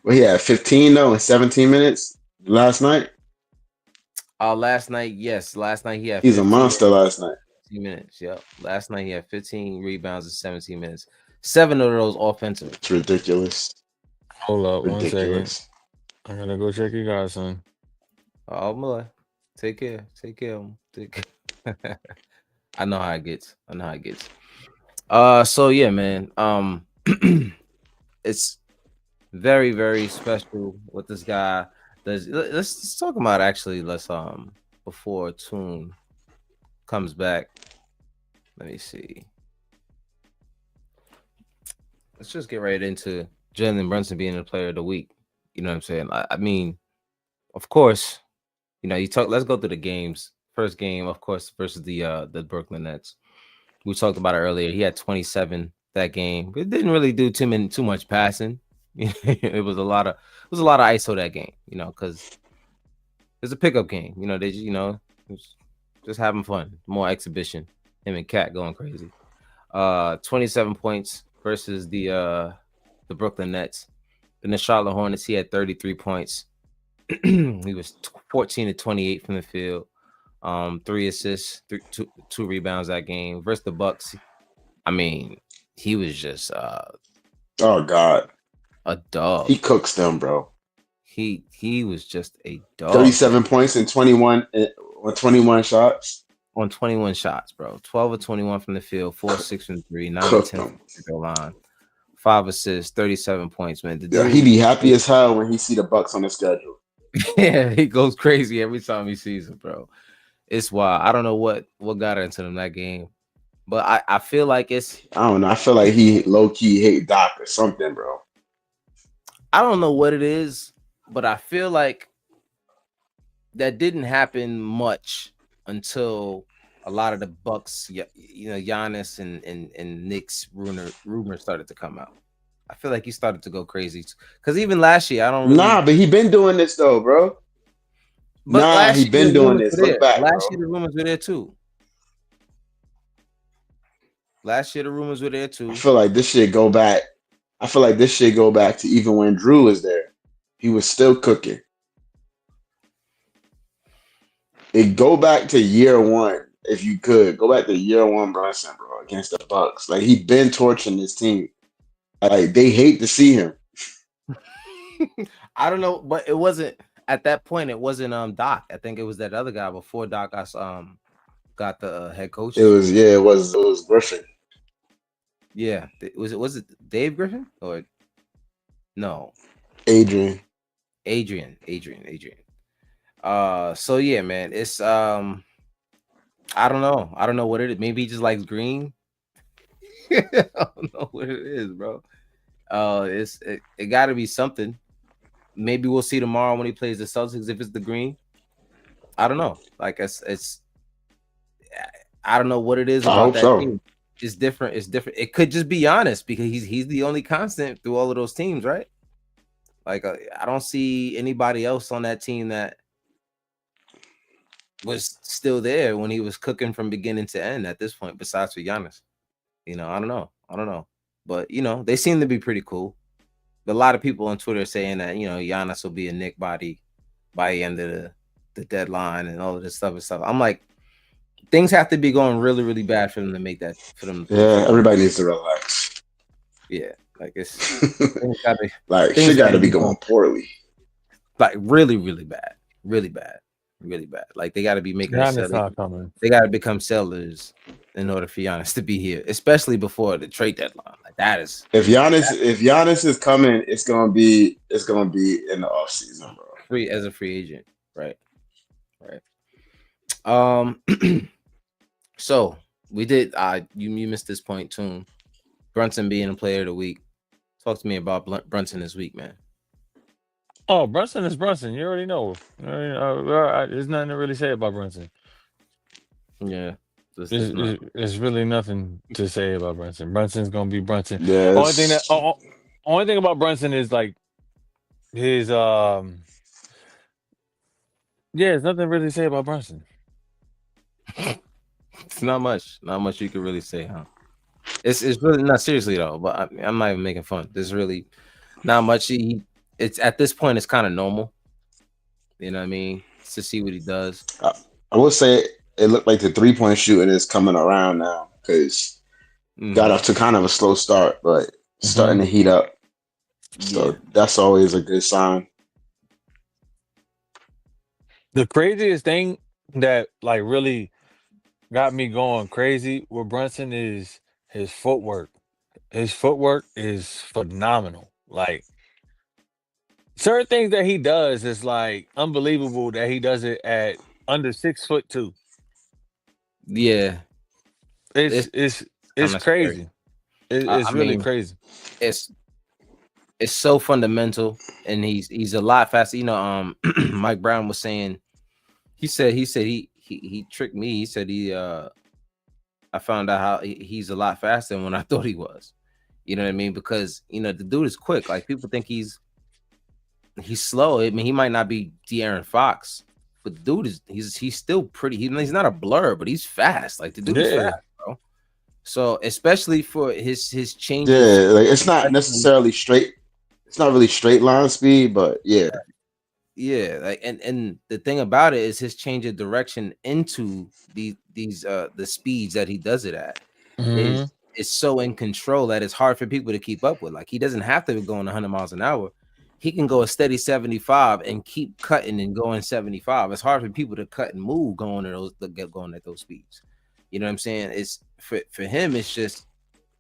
Well, he had 15 though in 17 minutes last night. Last night, yes. Last night he had. He's a monster. Last night. 15 minutes. Yep. Last night he had 15 rebounds in 17 minutes. 7 of those offensive. It's ridiculous. Hold up, 1 second. Ridiculous. I gotta go check your godson. Oh boy, take care. Take care of him. Take care. I know how it gets. I know how it gets. So yeah, man. It's very, very special what this guy does. Let's talk about actually. Let's before Tune comes back. Let me see. Let's just get right into Jalen Brunson being the player of the week. You know what I'm saying? I mean, of course, you know, you talk. Let's go through the games. First game, of course, versus the Brooklyn Nets. We talked about it earlier. He had 27 that game, but it didn't really do too much passing. It was a lot of ISO that game, you know, because it's a pickup game. You know, just having fun, more exhibition. Him and Cat going crazy. 27 points versus the Brooklyn Nets. Then the Charlotte Hornets, he had 33 points. He was 14 to 28 from the field. 3 assists, two rebounds that game. Versus the Bucks, I mean, he was just Oh God, a dog. he cooks them, bro. He was just a dog. 37 points and 21 shots. On 21 shots, bro. 12 of 21 from the field, 4 of 6 from 3, 9 of Cooked 10 them. from the line, 5 assists, 37 points, man. Yeah, he be happy as hell when he see the Bucks on the schedule. Yeah, he goes crazy every time he sees it, bro. It's wild. I don't know what got into him that game, but I feel like it's. I don't know. I feel like he low key hate Doc or something, bro. I don't know what it is, but I feel like that didn't happen much until a lot of the Bucks, you know, Giannis and Knicks rumors started to come out. I feel like he started to go crazy because even last year, I don't really. Nah, but he been doing this though, bro. But he been doing this. Look back, last bro. year the rumors were there too. Last year the rumors were there too. I feel like this shit go back. To even when Drew was there. He was still cooking. It go back to year one, if you could. Go back to year one Brunson, bro, against the Bucks. Like he been torching this team. Like they hate to see him. I don't know, but it wasn't at that point. It wasn't Doc. I think it was that other guy before Doc got the head coach. It was Griffin. Yeah, was it Dave Griffin or no? Adrian. So yeah, man, it's I don't know what it is. Maybe he just likes green. I don't know what it is, bro. It got to be something. Maybe we'll see tomorrow when he plays the Celtics if it's the green. I don't know. Like it's I don't know what it is about that team. It's different. It could just be Giannis because he's the only constant through all of those teams, right? Like I don't see anybody else on that team that was still there when he was cooking from beginning to end at this point, besides for Giannis. You know, I don't know. But you know, they seem to be pretty cool. But a lot of people on Twitter are saying that, you know, Giannis will be a Nick body by the end of the deadline and all of this stuff and stuff. I'm like, things have to be going really, really bad for them to make that for them. Yeah, everybody needs to relax. Yeah, like it's shit gotta be going poorly. Like really, really bad. Like they gotta be making they gotta become sellers in order for Giannis to be here, especially before the trade deadline. Like that is if Giannis is coming, it's gonna be in the off season, bro. Free agent, right. So we did you missed this point too. Brunson being a player of the week. Talk to me about Brunson this week, man. Oh, Brunson is Brunson. You already know. There's nothing to really say about Brunson. Yeah. There's really nothing to say about Brunson. Brunson's gonna be Brunson. Yes. Only thing about Brunson is like his there's nothing really to say about Brunson. It's not much you can really say, huh? It's really not seriously though, but I'm not even making fun. There's really not much. It's at this point, it's kind of normal. You know what I mean? To see what he does. I will say it looked like the 3-point shooting is coming around now because got off to kind of a slow start, but starting to heat up. So that's always a good sign. The craziest thing that like really got me going crazy with Brunson is his footwork. His footwork is phenomenal. Like certain things that he does is like unbelievable that he does it at under 6'2". Yeah, It's it's it's kind it's of scary. crazy. It's I really mean, crazy. it's it's so fundamental, and he's a lot faster. Mike Brown was saying he tricked me. He said I found out how he's a lot faster than when I thought he was. You know what I mean? Because the dude is quick. Like people think he's slow. I mean, he might not be De'Aaron Fox, but the dude is he's still pretty. He's not a blur, but he's fast. Like the dude is Yeah. fast, bro. So especially for his changes. Yeah, like it's not necessarily straight. It's not really straight line speed, but yeah. Yeah, like and the thing about it is his change of direction into the speeds that he does it at Mhm. is so in control that it's hard for people to keep up with. Like he doesn't have to be going 100 miles an hour. He can go a steady 75 and keep cutting and going 75. It's hard for people to cut and move going at those speeds. You know what I'm saying? It's for him, it's just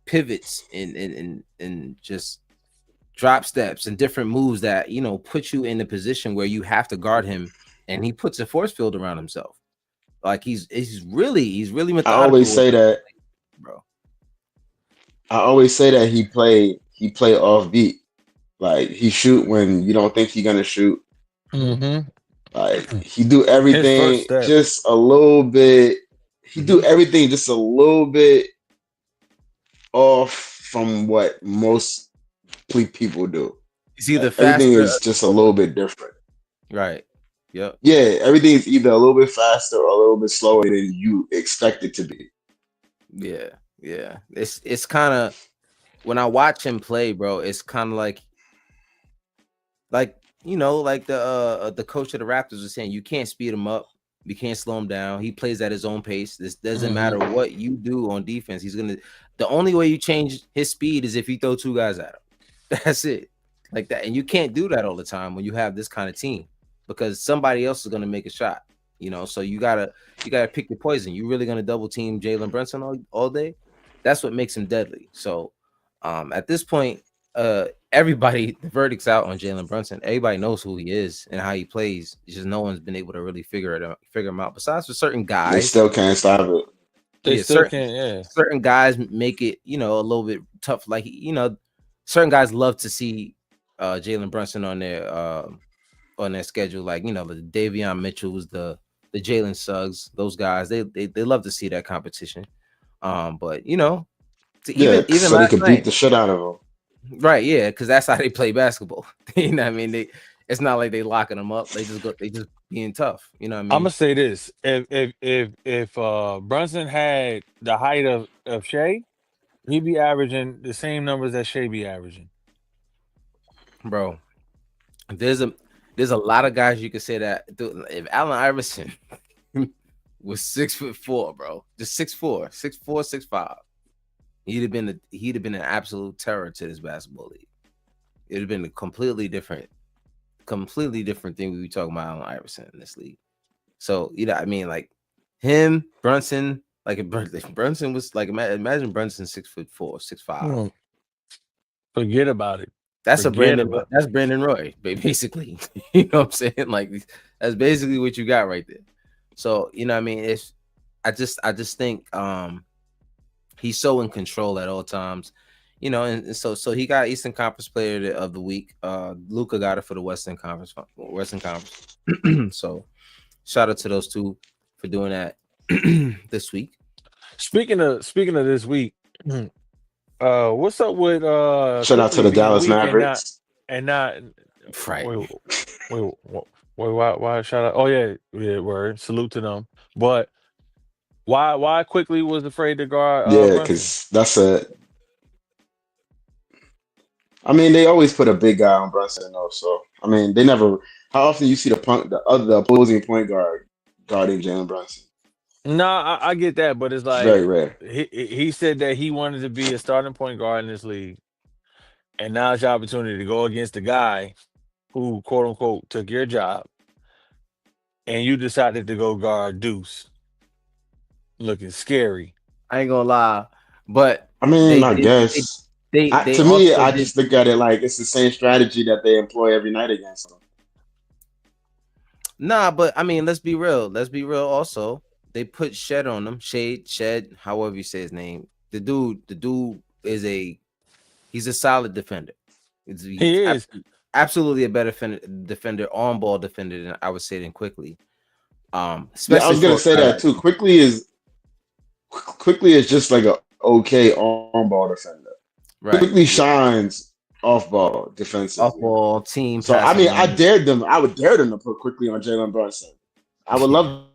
pivots and just drop steps and different moves that put you in a position where you have to guard him, and he puts a force field around himself. Like he's really I always methodical with say that. bro. I always say that he play off beat. Like he shoot when you don't think he's gonna shoot. Mhm. Like he do His first everything step. just a little bit. He do everything just a little bit off from what most people do. He's either Like, everything faster is just a little bit different. right. Yep. Yeah, everything is either a little bit faster or a little bit slower than you expect it to be. Yeah. It's kind of when I watch him play, bro, it's kind of like like the coach of the Raptors was saying, you can't speed him up, you can't slow him down. He plays at his own pace. This doesn't matter what you do on defense. The only way you change his speed is if you throw two guys at him. That's it. Like that. And you can't do that all the time when you have this kind of team, because somebody else is gonna make a shot. So you gotta pick your poison. You really gonna double team Jalen Brunson all day? That's what makes him deadly. So at this point, everybody, the verdict's out on Jalen Brunson. Everybody knows who he is and how he plays. It's just no one's been able to really figure him out. Besides for certain They guys, still can't stop it. They yeah, still can't. Yeah. certain guys make it, a little bit tough. Like certain guys love to see Jalen Brunson on their schedule. Like the Davion Mitchells, the Jalen Suggs, those guys. They love to see that competition. But Yeah, even so they last could beat night. the shit out of him. Right, yeah, because that's how they play basketball. You know what I mean? It's not like they locking them up. They just being tough. You know what I I'm mean? gonna say this: if Brunson had the height of Shea, he'd be averaging the same numbers that Shea be averaging. Bro, there's a lot of guys you could say that if Allen Iverson was 6'4", bro, just 6'4", 6'4", 6'5", he'd have been an absolute terror to this basketball league. It'd have been a completely different thing we were talking about Allen Iverson in this league. So I mean, like him, Brunson, like if Brunson was like imagine Brunson 6'4", 6'5". Forget about it. That's Forget about it. That's Brandon Roy, basically. You know what I'm saying? Like that's basically what you got right there. So I mean, I just think he's so in control at all times. And so he got Eastern Conference Player of the Week. Luka got it for the Western Conference. So shout out to those two for doing that this week. Speaking of this week, what's up with Shout out to Quickly the being Dallas weak Mavericks. and not Right. wait, why shout out? Oh yeah, word. Salute to them. But why Quickly was afraid to guard Yeah, Brunson? because I mean, they always put a big guy on Brunson, though. So I mean, they never. How often you see the opposing point guard guarding Jalen Brunson? Nah, I get that, but it's It's like very rare. he said that he wanted to be a starting point guard in this league. and now it's your opportunity to go against the guy who quote unquote took your job, and you decided to go guard Deuce, looking scary. I ain't gonna lie, but I mean, they I did. guess. They To me, also I did. just look at it like it's the same strategy that they employ every night against them. Nah, but I mean, let's be real. Let's be real. Also, they put Shed on them. Shed, however you say his name. The dude is he's a solid defender. He's He is. absolutely a better defender, on ball defender than I would say than Quickly. Yeah, I Especially was gonna for say a guy that like too. Quickly is just like a okay on ball defender. right, Quickly yeah, shines off ball off defensively. ball team So I passing mean, lane. I would dare them to put Quickly on Jalen Brunson. I would love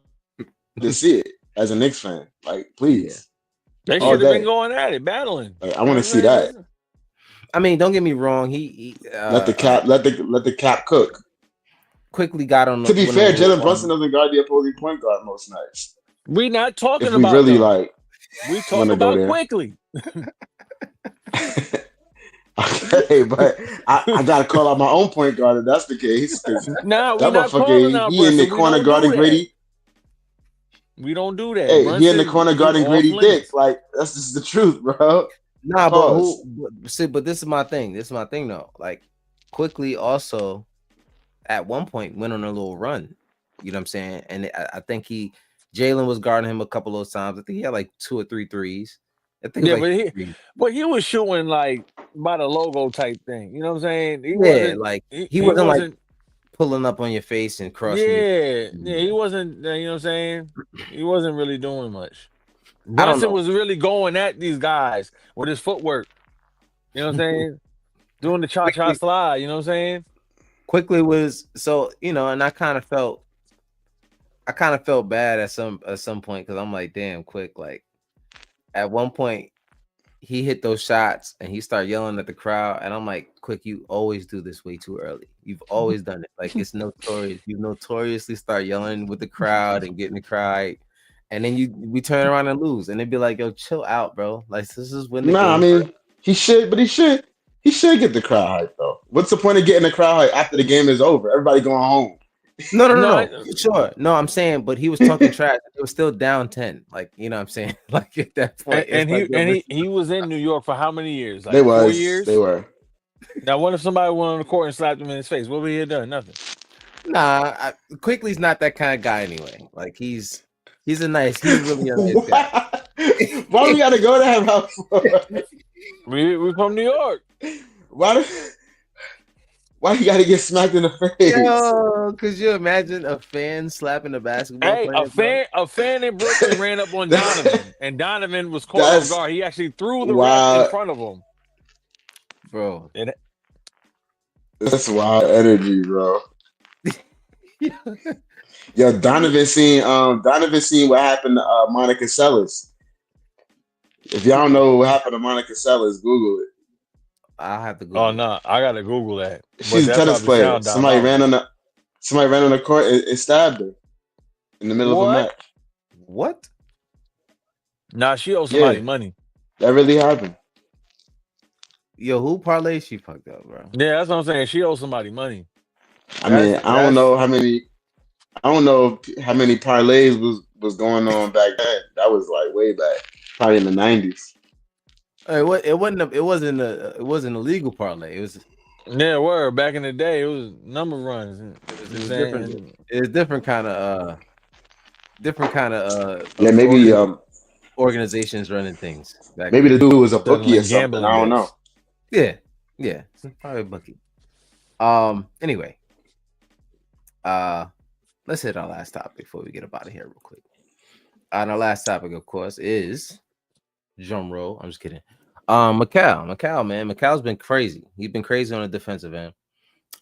to see it as a Knicks fan. Like, Yeah, please, They all should have been day. going at it, battling. Like, I You want know to what see I'm that. saying? I mean, don't get me wrong. He Let the cap cook. Quickly got on To be went a fair, little Jalen Brunson doesn't guard the opposing point guard most nights. We not talking If we about really them. like We want talk to go about there. Quickly. Okay, but I gotta call out my own point guard if that's the case, because Nah, we that not calling motherfucker, out he in the Brunson. We corner don't do guarding that. Grady. We don't do that. Hey, he in the corner Brunson, he guarding off Grady Dick. limits. Like, that's just the truth, bro. Nah, but Pause. but this is my thing. This is my thing though. Like Quickly also at one point went on a little run. You know what I'm saying? And I think Jalen was guarding him a couple of times. I think he had like 2 or 3 threes. I think it Yeah, was like three. but he was shooting like by the logo type thing. You know what I'm saying? He Yeah, wasn't. like He, he he wasn't like wasn't. pulling up on your face and crossing you. Yeah, he wasn't. You know what I'm saying? He wasn't really doing much. I don't Brunson know. was really going at these guys with his footwork. You know what I'm saying? Doing the cha-cha Quickly, slide. You know what I'm saying? Quickly was so and I kind of felt bad at some point because I'm like, damn, Quick. Like at one point he hit those shots and he started yelling at the crowd, and I'm like, Quick, you always do this way too early. You've always done it. Like it's notorious. You notoriously start yelling with the crowd and getting the crowd, and then we turn around and lose, and they'd be like, yo, chill out, bro. Like this is when the Nah, I game. mean, he should get the crowd hype though. What's the point of getting the crowd hype after the game is over? Everybody going home. No, I, No. Sure. No, I'm saying, but he was talking trash. It was still down 10. Like, you know what I'm saying? Like at that point, it's and like, yo, he was in New York for how many years? They Like 4 they years. were. Now, what if somebody went on the court and slapped him in his face? What would he have done? Nothing. nah, Quickly's not that kind of guy anyway. Like he's really a nice guy. Why we gotta go to him out for? We from New York. Why you gotta get smacked in the face? Yo, could you imagine a fan slapping a basketball Hey, player? a fan in Brooklyn ran up on Donovan, and Donovan was caught off That's guard. He actually threw the ref in wild. front of him. Bro. That's wild energy, bro. Yo, Donovan seen what happened to Monica Seles. If y'all don't know what happened to Monica Seles, Google it. I'll have to Google. Oh no, I gotta Google that. She's a tennis player. Somebody ran on the court and stabbed her in the middle of a match. What? Nah, she owes somebody money. That really happened. Yo, who parlay she fucked up, bro? Yeah, that's what I'm saying. She owes somebody money. I mean, I don't know how many parlays was going on back then. That was like way back, probably in the 90s. It wasn't a legal parlay. It was back in the day, it was number runs. It was different. It was different kind of yeah, maybe organizations running things. Maybe the dude was a bookie or something. I don't know. Yeah, probably a bookie. Anyway, let's hit our last topic before we get up out of here real quick. And our last topic, of course, is drum roll. I'm just kidding. Macau, man. Macau's been crazy. He's been crazy on the defensive end.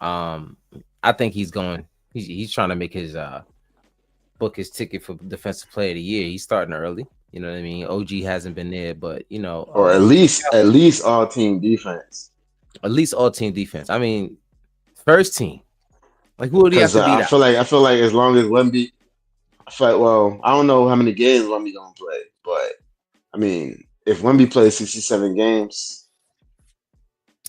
I think he's trying to make his book his ticket for defensive player of the year. He's starting early. You know what I mean? OG hasn't been there, but or at least all team defense. At least all team defense. I mean, first team. Like who would he have to beat? I feel like as long as Wemby, I don't know how many games Wemby gonna play, but I mean, if Wemby plays 67 games,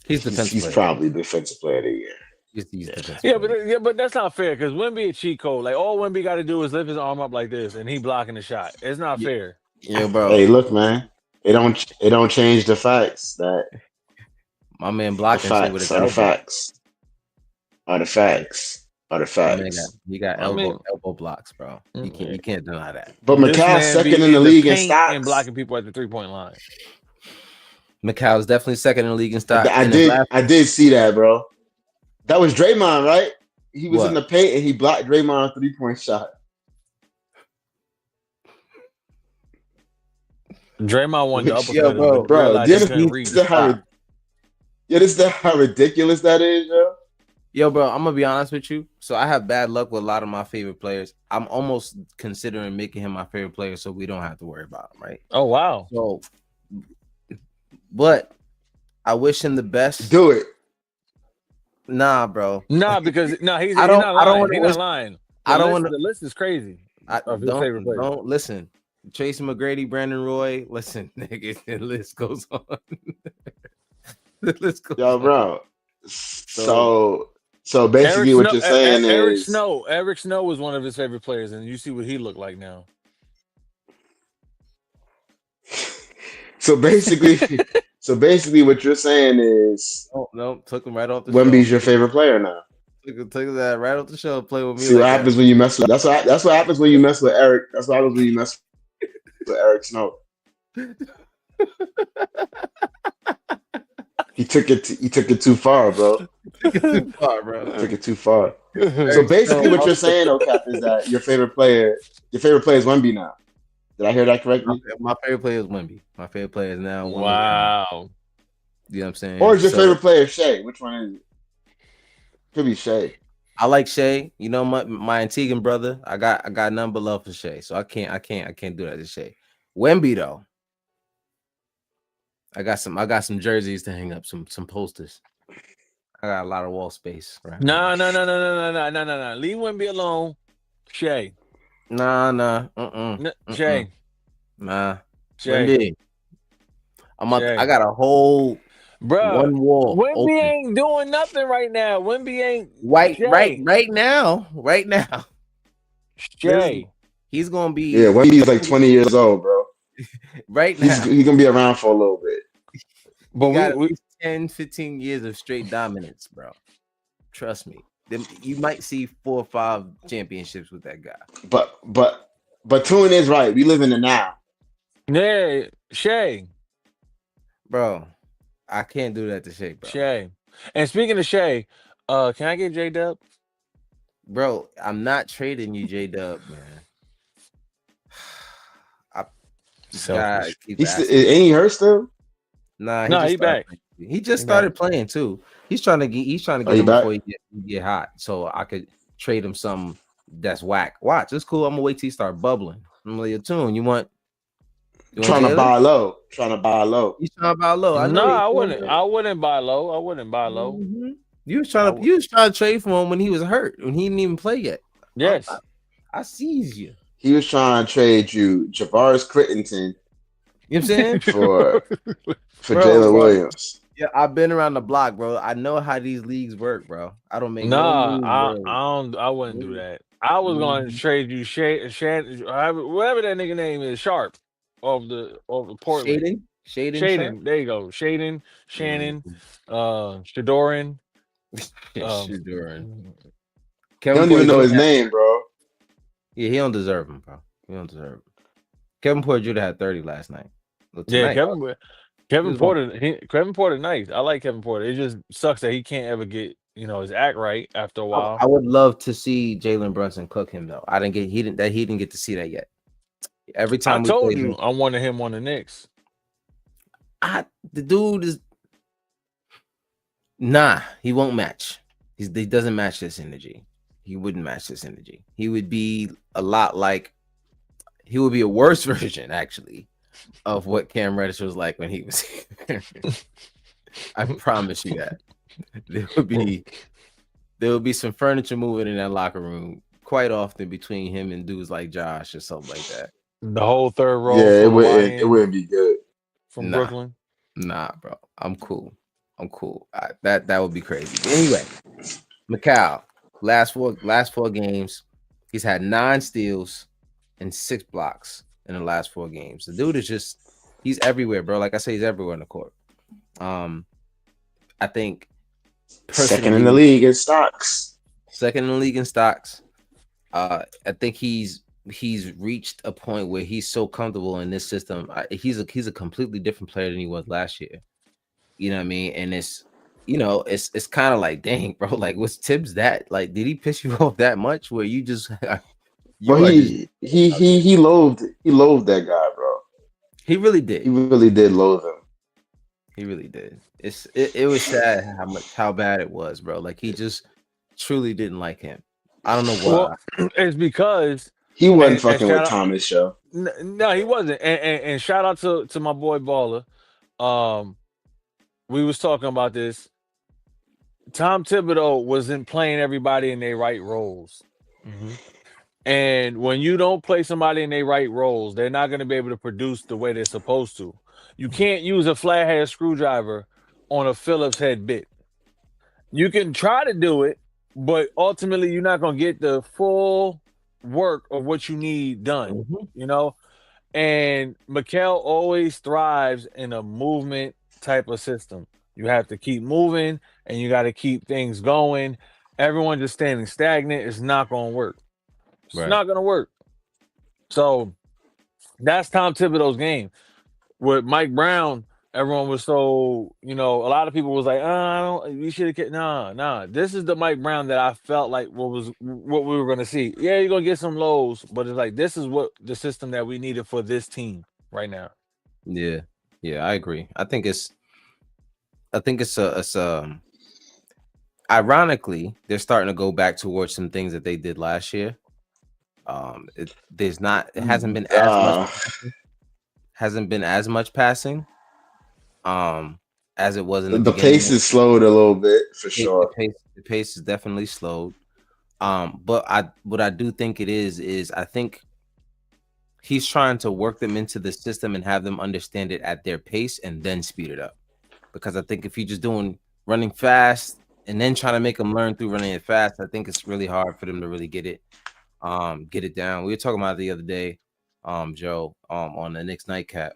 He's defensive He's player. probably defensive player of the year. He's defensive Yeah, player. but that's not fair because Wemby a cheat code. Like all Wemby got to do is lift his arm up like this, and he blocking the shot. It's not Yeah, fair. yeah, bro. Hey, look, man. It don't change the facts that My man the blocking shit with facts his are the elbow. facts are the facts are the My man facts. got I mean, elbow blocks, bro. You can't deny that. But this McCall's man second be in the in league in paint and stocks. blocking people at the 3-point line. Macau's definitely second in the league in stock. I did see that, bro. That was Draymond, right? He was in the paint and he blocked Draymond's 3-point shot. Draymond wanted to uppercut him, bro, but Bro, realized do he you couldn't reach. understand how ridiculous that is, yo? Yo, bro, I'm gonna be honest with you. So I have bad luck with a lot of my favorite players. I'm almost considering making him my favorite player, so we don't have to worry about him, right? Oh wow! So, but I wish him the best. Do it. Nah, bro. Nah, because he's not lying. I don't wanna He's not lying. The list is crazy. Of his favorite players. Don't listen. Tracy McGrady, Brandon Roy. Listen, nigga, the list goes on. The list goes Yo, on. bro. So basically what you're saying is Eric Snow was one of his favorite players, and you see what he looked like now. so basically what you're saying is No, took him right off the Wemby's show. your favorite player now. Took that right off the show. Play with me. See what happens when you mess with. That's what happens when you mess with Eric. That's what happens when you mess with Eric Snow. He took it too far, bro. Took it too far. So basically, what you're saying, Cap, is that your favorite player is Wemby now. Did I hear that correctly? My favorite player is Wemby. My favorite player is now. Wow. You know what I'm saying? Or is your favorite player Shea? Which one is it? Could be Shea. I like Shea. You know my Antiguan brother. I got none but love for Shea. So I can't do that to Shea. Wemby though. I got some jerseys to hang up, some posters. I got a lot of wall space. Right? No. Leave Wemby alone. Shea. Nah. Shea. Nah. Shea. Wemby. I got a whole one wall. Wemby open. ain't doing nothing right now. Wemby ain't right now. Shea. He's gonna be Wemby's like 20 years old, bro. Right now. He's gonna be around for a little bit. But we 10, 15 years of straight dominance, bro. Trust me. You might see 4 or 5 championships with that guy. But Tune is right. We live in the now. Yeah, Shea. Bro, I can't do that to Shea, bro. Shea. And speaking of Shea, can I get J-Dub? Bro, I'm not trading you, J-Dub, man. Selfish. Ain't he hurt still? Nah, he back. He just started playing too. He's trying to get him before he get hot, so I could trade him something that's whack. Watch, it's cool. I'm gonna wait till he start bubbling. I'm gonna your tune. You want trying to buy low. He's trying to buy low. I wouldn't. I wouldn't buy low. Mm-hmm. You was trying to trade for him when he was hurt, when he didn't even play yet. Yes, I seized you. He was trying to trade you Javaris Crittenton. You know what I'm saying? for Jalen Williams. Yeah, I've been around the block, bro. I know how these leagues work, bro. I don't make I wouldn't do that. I was going to trade you whatever that nigga name is, Sharp of Portland. Shaden. There you go. Shannon, Shadoran. Shadoran. He don't even know his name, bro. Yeah, he don't deserve him, bro. He don't deserve him. Kevin Porter Jr. had 30 last night. Yeah, Kevin Porter, nice. I like Kevin Porter. It just sucks that he can't ever get his act right after a while. I would love to see Jalen Brunson cook him though. He didn't get to see that yet. Every time I told you I wanted him on the Knicks. The dude is he won't match. He doesn't match this energy. He wouldn't match this energy. He would be a lot like he would be a worse version actually of what Cam Reddish was like when he was here. I promise you that. There would be some furniture moving in that locker room quite often between him and dudes like Josh or something like that. The whole third row. Yeah, it wouldn't be good from Brooklyn. Nah, bro. I'm cool. I'm cool. That would be crazy. But anyway, Macau, last four games, he's had 9 steals and 6 blocks in the last 4 games. The dude is he's everywhere, bro. Like I say, he's everywhere in the court. I think second in the league in stocks. Second in the league in stocks. I think he's reached a point where he's so comfortable in this system. He's a completely different player than he was last year. You know what I mean? And it's kind of like, dang, bro, like what's Tibbs that? Like, did he piss you off that much where you just he loathed that guy, bro. He really did. He really did loathe him. He really did. It was sad how bad it was, bro. Like he just truly didn't like him. I don't know why. Well, it's because he wasn't fucking with Thomas show. No, he wasn't. And shout out to my boy Baller. We was talking about this. Tom Thibodeau wasn't playing everybody in their right roles. Mm-hmm. And when you don't play somebody in their right roles, they're not going to be able to produce the way they're supposed to. You can't use a flathead screwdriver on a Phillips head bit. You can try to do it, but ultimately you're not going to get the full work of what you need done, you know? And Mikel always thrives in a movement type of system. You have to keep moving and you got to keep things going. Everyone just standing stagnant is not going to work. It's not going to work. So that's Tom Thibodeau's game. With Mike Brown, everyone was so, a lot of people was like, we should have, nah. This is the Mike Brown that I felt like what we were going to see. Yeah, you're going to get some lows, but it's like, this is what the system that we needed for this team right now. Yeah, I agree. I think it's ironically, they're starting to go back towards some things that they did last year. It hasn't been as much passing as it was in the pace is slowed a little bit for sure. The pace is definitely slowed. But what I do think it is I think he's trying to work them into the system and have them understand it at their pace and then speed it up. Because I think if you're just running fast and then trying to make them learn through running it fast, I think it's really hard for them to really get it down. We were talking about it the other day, Joe, on the Knicks nightcap.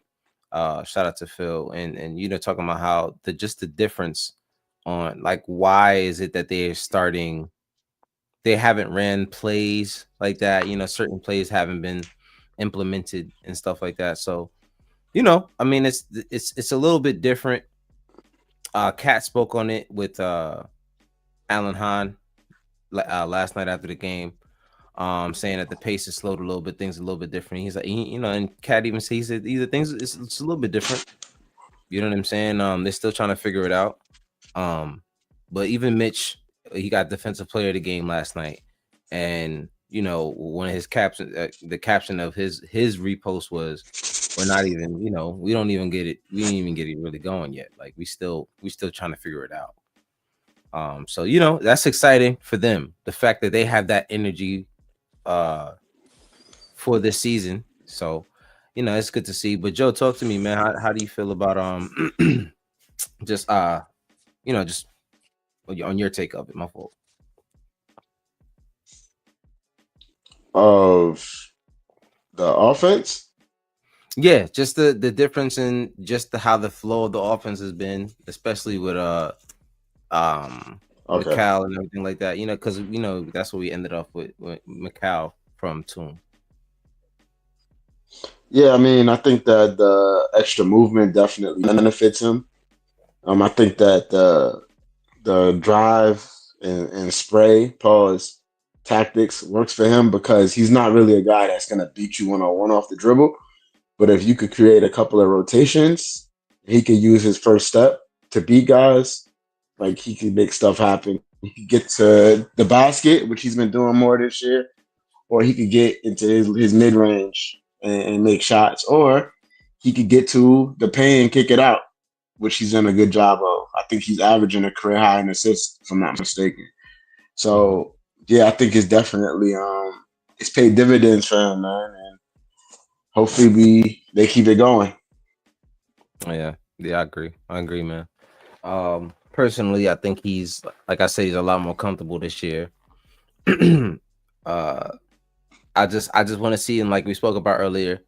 Shout out to Phil and talking about how the difference on like why is it that they haven't ran plays like that, certain plays haven't been implemented and stuff like that. So, I mean it's a little bit different. Kat spoke on it with Alan Hahn last night after the game. Saying that the pace is slowed a little bit, things are a little bit different. He's like, and Cat even said, he said either things it's a little bit different. You know what I'm saying? They're still trying to figure it out. But even Mitch, he got defensive player of the game last night, and one of his caption, the caption of his repost was, "We're not even, we don't even get it. We didn't even get it really going yet. Like we still trying to figure it out." So that's exciting for them. The fact that they have that energy for this season. So, it's good to see. But Joe, talk to me, man. How do you feel about just just on your take of it? My fault. Of the offense? Yeah, just the difference in just how the flow of the offense has been, especially with Macau and everything like that, because that's what we ended up with Macau from Toon. Yeah, I mean, I think that the extra movement definitely benefits him. I think that the drive and spray pause tactics works for him because he's not really a guy that's gonna beat you one-on-one off the dribble. But if you could create a couple of rotations, he could use his first step to beat guys. Like he could make stuff happen. He could get to the basket, which he's been doing more this year, or he could get into his mid range and make shots, or he could get to the paint and kick it out, which he's done a good job of. I think he's averaging a career high in assists, if I'm not mistaken. So yeah, I think it's definitely it's paid dividends for him, man, and hopefully they keep it going. Yeah, I agree, man. Personally, I think he's, like I said, he's a lot more comfortable this year. uh, I just want to see him, like we spoke about earlier.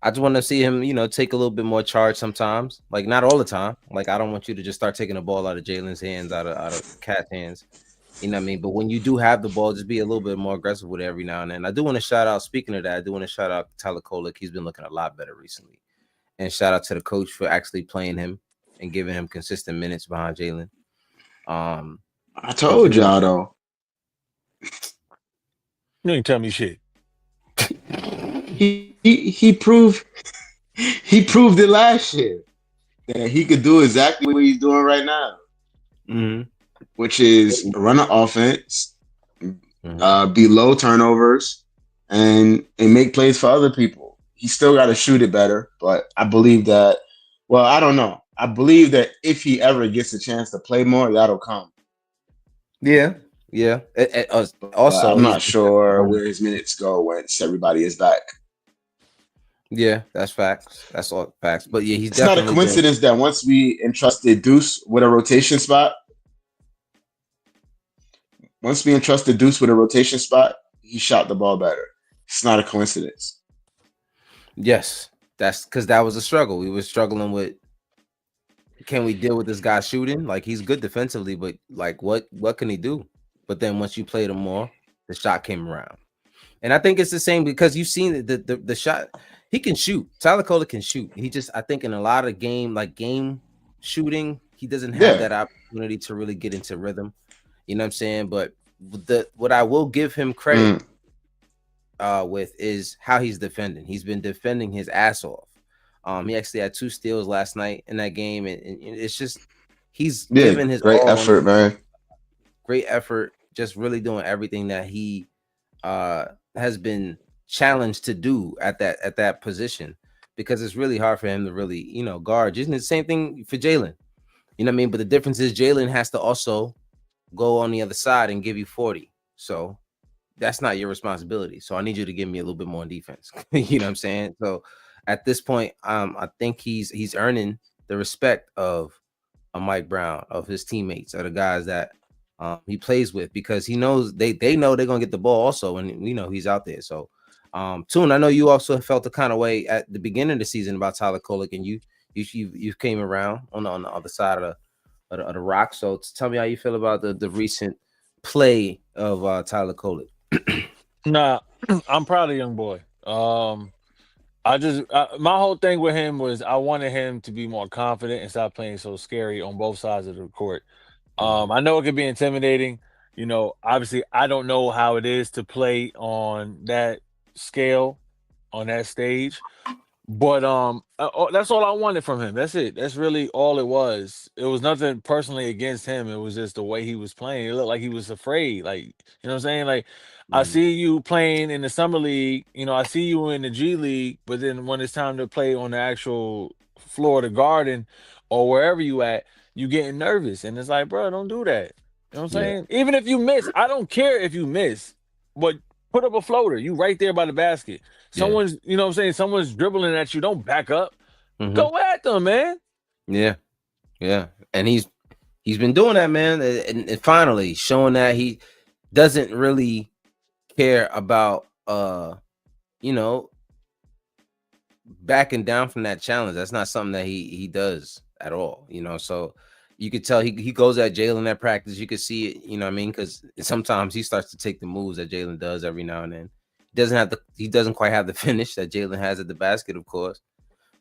I just want to see him, take a little bit more charge sometimes. Like not all the time. Like I don't want you to just start taking the ball out of Jalen's hands, out of Cat's hands. You know what I mean? But when you do have the ball, just be a little bit more aggressive with it every now and then. I do want to shout out. Speaking of that, I do want to shout out Tyler Kolek. He's been looking a lot better recently. And shout out to the coach for actually playing him and giving him consistent minutes behind Jalen. I told y'all though. You ain't tell me shit. He proved it last year that he could do exactly what he's doing right now, which is run an offense, be low turnovers, and make plays for other people. He still got to shoot it better, but I believe that. Well, I don't know. I believe that if he ever gets a chance to play more, that'll come. Yeah. Also, I'm not sure where his minutes go once everybody is back. Yeah, that's facts. That's all facts. But yeah, it's not a coincidence that once we entrusted Deuce with a rotation spot, he shot the ball better. It's not a coincidence. Yes, that's because that was a struggle. We were struggling with, can we deal with this guy shooting? Like he's good defensively, but like what can he do? But then once you played him more, the shot came around. And I think it's the same because you've seen the shot. He can shoot. Tyler Kolek can shoot. He just, I think in a lot of game shooting, he doesn't have that opportunity to really get into rhythm. You know what I'm saying? But what I will give him credit with is how he's defending. He's been defending his ass off. He actually had 2 steals last night in that game, and it's just he's giving his great all effort, man. Great effort, just really doing everything that he has been challenged to do at that position, because it's really hard for him to really guard. Isn't it the same thing for Jalen? You know what I mean? But the difference is Jalen has to also go on the other side and give you 40. So that's not your responsibility. So I need you to give me a little bit more defense. You know what I'm saying? So at this point, I think he's earning the respect of a Mike Brown, of his teammates, of the guys that he plays with, because he knows they know they're gonna get the ball also, and he's out there. So Toon, I know you also felt the kind of way at the beginning of the season about Tyler Kolek, and you came around on the other side of the rock. So tell me how you feel about the recent play of Tyler Kolek. Nah, I'm proud of young boy. My whole thing with him was I wanted him to be more confident and stop playing so scary on both sides of the court. I know it could be intimidating. Obviously, I don't know how it is to play on that scale, on that stage. But that's all I wanted from him. That's it. That's really all it was. It was nothing personally against him. It was just the way he was playing. It looked like he was afraid. Like, you know what I'm saying? Like, I see you playing in the summer league. I see you in the G League. But then when it's time to play on the actual floor of the Garden or wherever you at, you getting nervous. And it's like, bro, don't do that. You know what I'm saying? Even if you miss, I don't care if you miss, but put up a floater. You right there by the basket. Someone's, you know what I'm saying? Someone's dribbling at you. Don't back up. Go at them, man. Yeah. Yeah. And he's been doing that, man. And finally showing that he doesn't really care about, backing down from that challenge. That's not something that he does at all, So you could tell he goes at Jalen at practice. You could see it, you know what I mean? Because sometimes he starts to take the moves that Jalen does every now and then. He doesn't quite have the finish that Jalen has at the basket, of course.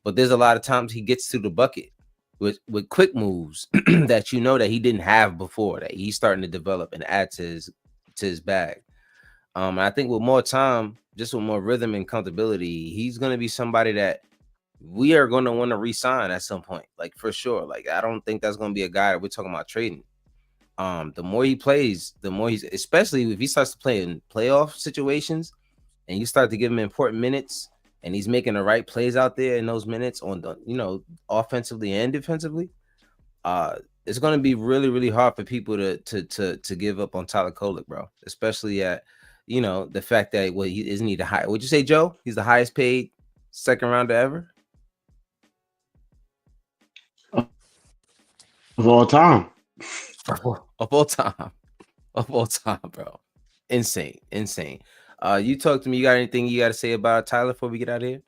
But there's a lot of times he gets to the bucket with quick moves that that he didn't have before, that he's starting to develop and add to his bag. And I think with more time, just with more rhythm and comfortability, he's going to be somebody that we are going to want to re-sign at some point, like for sure. Like I don't think that's going to be a guy that we're talking about trading. The more he plays, the more especially if he starts to play in playoff situations, and you start to give him important minutes, and he's making the right plays out there in those minutes on the offensively and defensively. It's going to be really, really hard for people to give up on Tyler Kolek, bro. Especially at the fact that isn't he the high? Would you say, Joe? He's the highest paid second rounder ever. of all time. Of all time. Of all time, bro. Insane. You talk to me. You got anything you got to say about Tyler before we get out of here?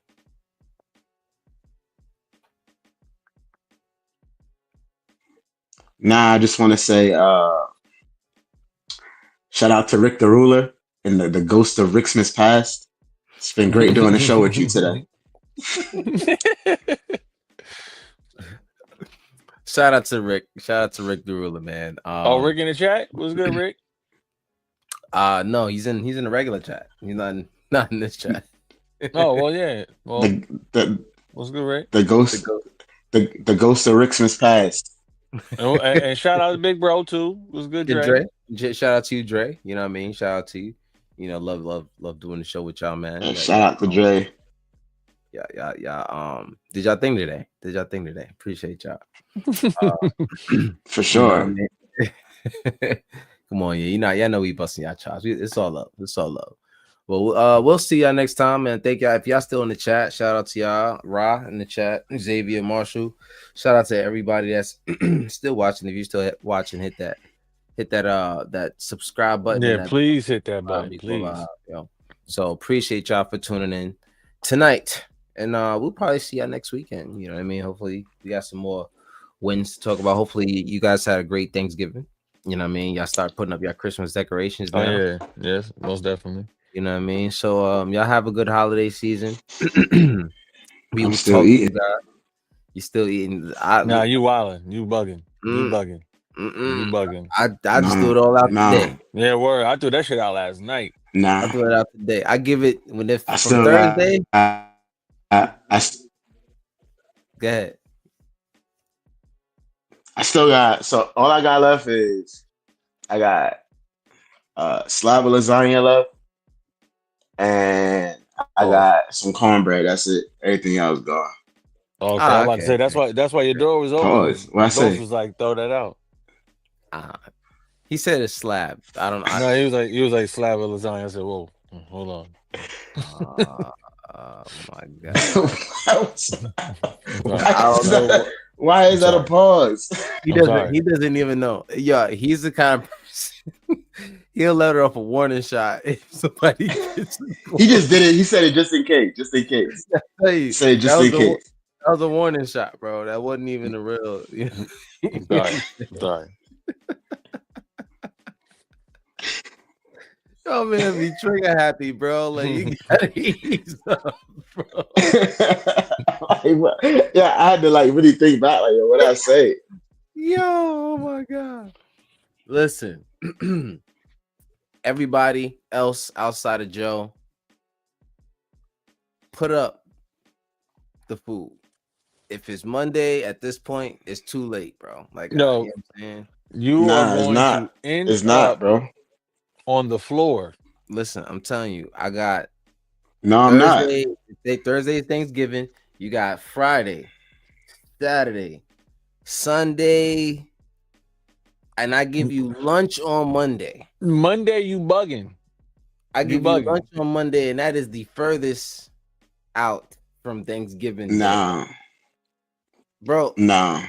Nah, I just want to say shout out to Rick the Ruler and the ghost of Rickmas past. It's been great doing the show with you today. Shout out to Rick the Ruler, man. Rick in the chat? What's good, Rick? No, he's in the regular chat. He's not in this chat. Oh, well, yeah. Well, the what's good, Rick? The ghost the ghost of Rickmas past. And shout out to Big Bro too. What's good, Dre? Shout out to you, Dre. You know what I mean? Shout out to you. You know, love doing the show with y'all, man. Shout out to Dre. Yeah. Did y'all think today? Appreciate y'all. For sure. You know what I mean? Come on, yeah. Y'all know we busting y'all chops. It's all love. Well, we'll see y'all next time, and thank y'all. If y'all still in the chat, shout out to y'all, Ra in the chat, Xavier, Marshall. Shout out to everybody that's still watching. If you're still watching, hit that subscribe button. Yeah, please hit that button, please. So appreciate y'all for tuning in tonight, and we'll probably see y'all next weekend. You know what I mean? Hopefully, we got some more wins to talk about. Hopefully, you guys had a great Thanksgiving. You know what I mean? Y'all start putting up your Christmas decorations now. Oh, yeah. Yes, most definitely. You know what I mean? So y'all have a good holiday season. I'm still eating. You still eating? Nah, you wilding. You bugging. You bugging. You bugging. I just threw it all out today. Yeah, word. I threw that shit out last night. I threw it out today. I give it from Thursday. Go ahead. I still got, so all I got left is I got slab of lasagna left, and I got some cornbread. That's it. Everything else gone. Okay, I'm about to say that's why your door was open. What I say? Was like, throw that out. He said a slab. I don't know. No, he was like slab of lasagna. I said, whoa, hold on. Oh my god! Why is that a pause? He doesn't even know. Yeah, he's the kind of person he'll let her off a warning shot if somebody gets He just did it. He said it just in case. Just in case. Say just in case. That was a warning shot, bro. That wasn't even a real. You know? Sorry. Oh man, be trigger happy, bro. Like you gotta ease up, bro. Yeah, I had to really think back. What I say? Yo, oh my god. Listen, everybody else outside of Joe, put up the food. If it's Monday at this point, it's too late, bro. Like, no, you know what I'm saying? You are going to end it's not, bro. On the floor. Listen, I'm telling you, I got I'm not. Thursday is Thanksgiving. You got Friday, Saturday, Sunday, and I give you lunch on Monday. Monday, you bugging. I give you lunch on Monday, and that is the furthest out from Thanksgiving. Nah. Bro. Nah.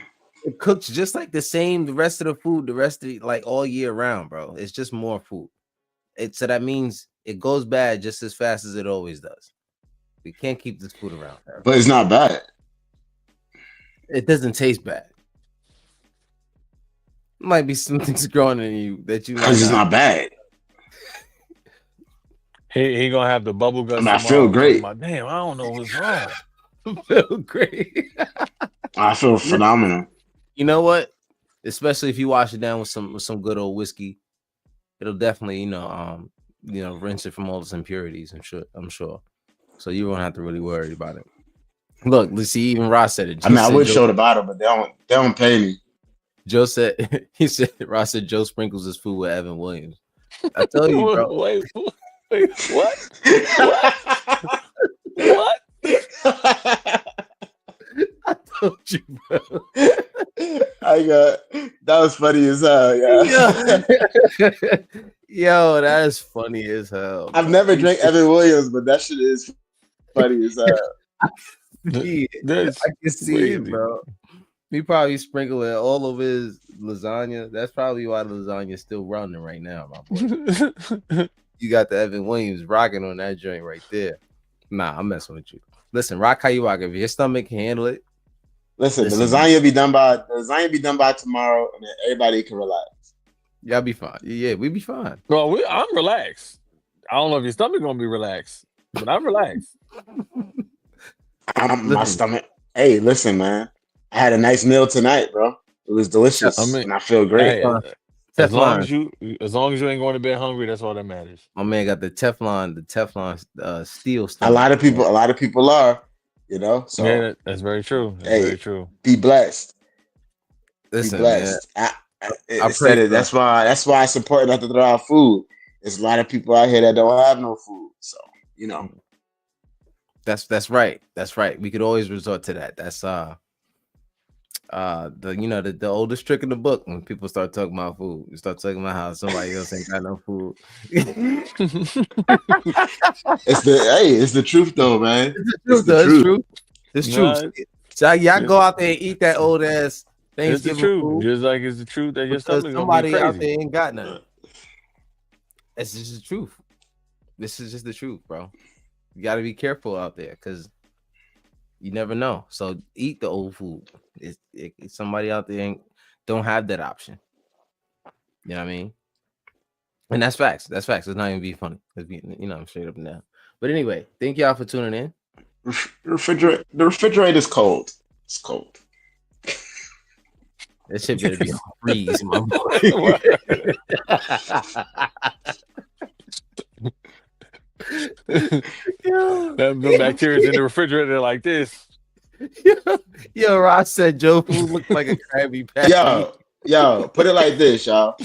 It cooks just like the rest of the food, all year round, bro. It's just more food. So that means it goes bad just as fast as it always does. We can't keep this food around. But it's not bad. It doesn't taste bad. Might be some things growing in you that you. It's not bad. He gonna have the bubble guts. I feel great. Damn, I don't know what's wrong. I feel great. I feel phenomenal. You know what? Especially if you wash it down with some good old whiskey, it'll definitely rinse it from all its impurities. I'm sure. So you won't have to really worry about it. Look, let's see. Even Ross said it. I would show the bottle, but they don't pay me. Joe said Ross said Joe sprinkles his food with Evan Williams. I tell you, bro. Wait, what? What? I told you, bro. That was funny as hell, Yo, that is funny as hell. I've never drank Evan Williams, but that shit is funny as hell. I can see it, bro. He probably sprinkle it all over his lasagna. That's probably why the lasagna's still running right now, my boy. You got the Evan Williams rocking on that joint right there. Nah, I'm messing with you. Listen, rock how you rock. If your stomach can handle it, Listen, the lasagna be done by tomorrow, and then everybody can relax. Y'all be fine. Yeah, we be fine. Well, I'm relaxed. I don't know if your stomach gonna be relaxed, but I'm relaxed. My stomach. Hey, listen, man. I had a nice meal tonight, bro. It was delicious, and I feel great. Hey, as long as you ain't going to bed hungry, that's all that matters. My man got the Teflon steel stomach. A lot of people are, you know. So yeah, that's very true. That's very true. Be blessed. Listen, be blessed. Man, I said it. That's why it's important not to throw out food. There's a lot of people out here that don't have no food, so you know. That's right. That's right. We could always resort to that. That's the oldest trick in the book. When people start talking about food, you start talking about how somebody else ain't got no food. It's the truth though, man. It's true. It's true. So y'all go out there and eat that old ass Thanksgiving it's the truth. food. Just like it's the truth that your stomach somebody gonna be out there ain't got nothing. It's just the truth. This is just the truth, bro. You got to be careful out there because you never know. So eat the old food. It's somebody out there don't have that option. You know what I mean? And that's facts. That's facts. It's not even be funny. I'm straight up and down. But anyway, thank y'all for tuning in. The refrigerator is cold. It's cold. That shit better be on freeze, my The bacteria's in the refrigerator like this. Yo, Ross said Joe food looked like a Krabby Patty. Yo, put it like this, y'all.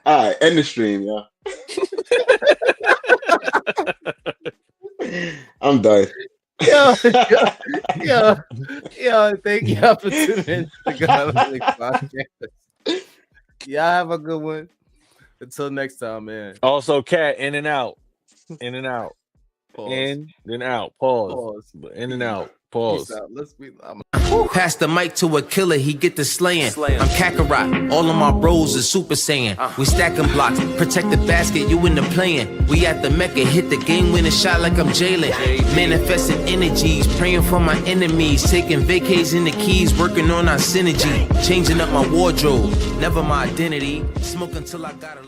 All right, end the stream, y'all. I'm done. Yo, thank y'all for tuning in to the Godly Podcast. Y'all have a good one. Until next time, man. Also, Cat, in and out. Pause. In and out. Pause. In and out. Pause. Pass the mic to a killer, he get the slaying. I'm Kakarot, all of my bros is Super Saiyan. We stacking blocks, protect the basket, you in the playing. We at the Mecca, hit the game winning shot like I'm Jalen. Manifesting energies, praying for my enemies. Taking vacays in the keys, working on our synergy. Changing up my wardrobe, never my identity. Smoke until I gotta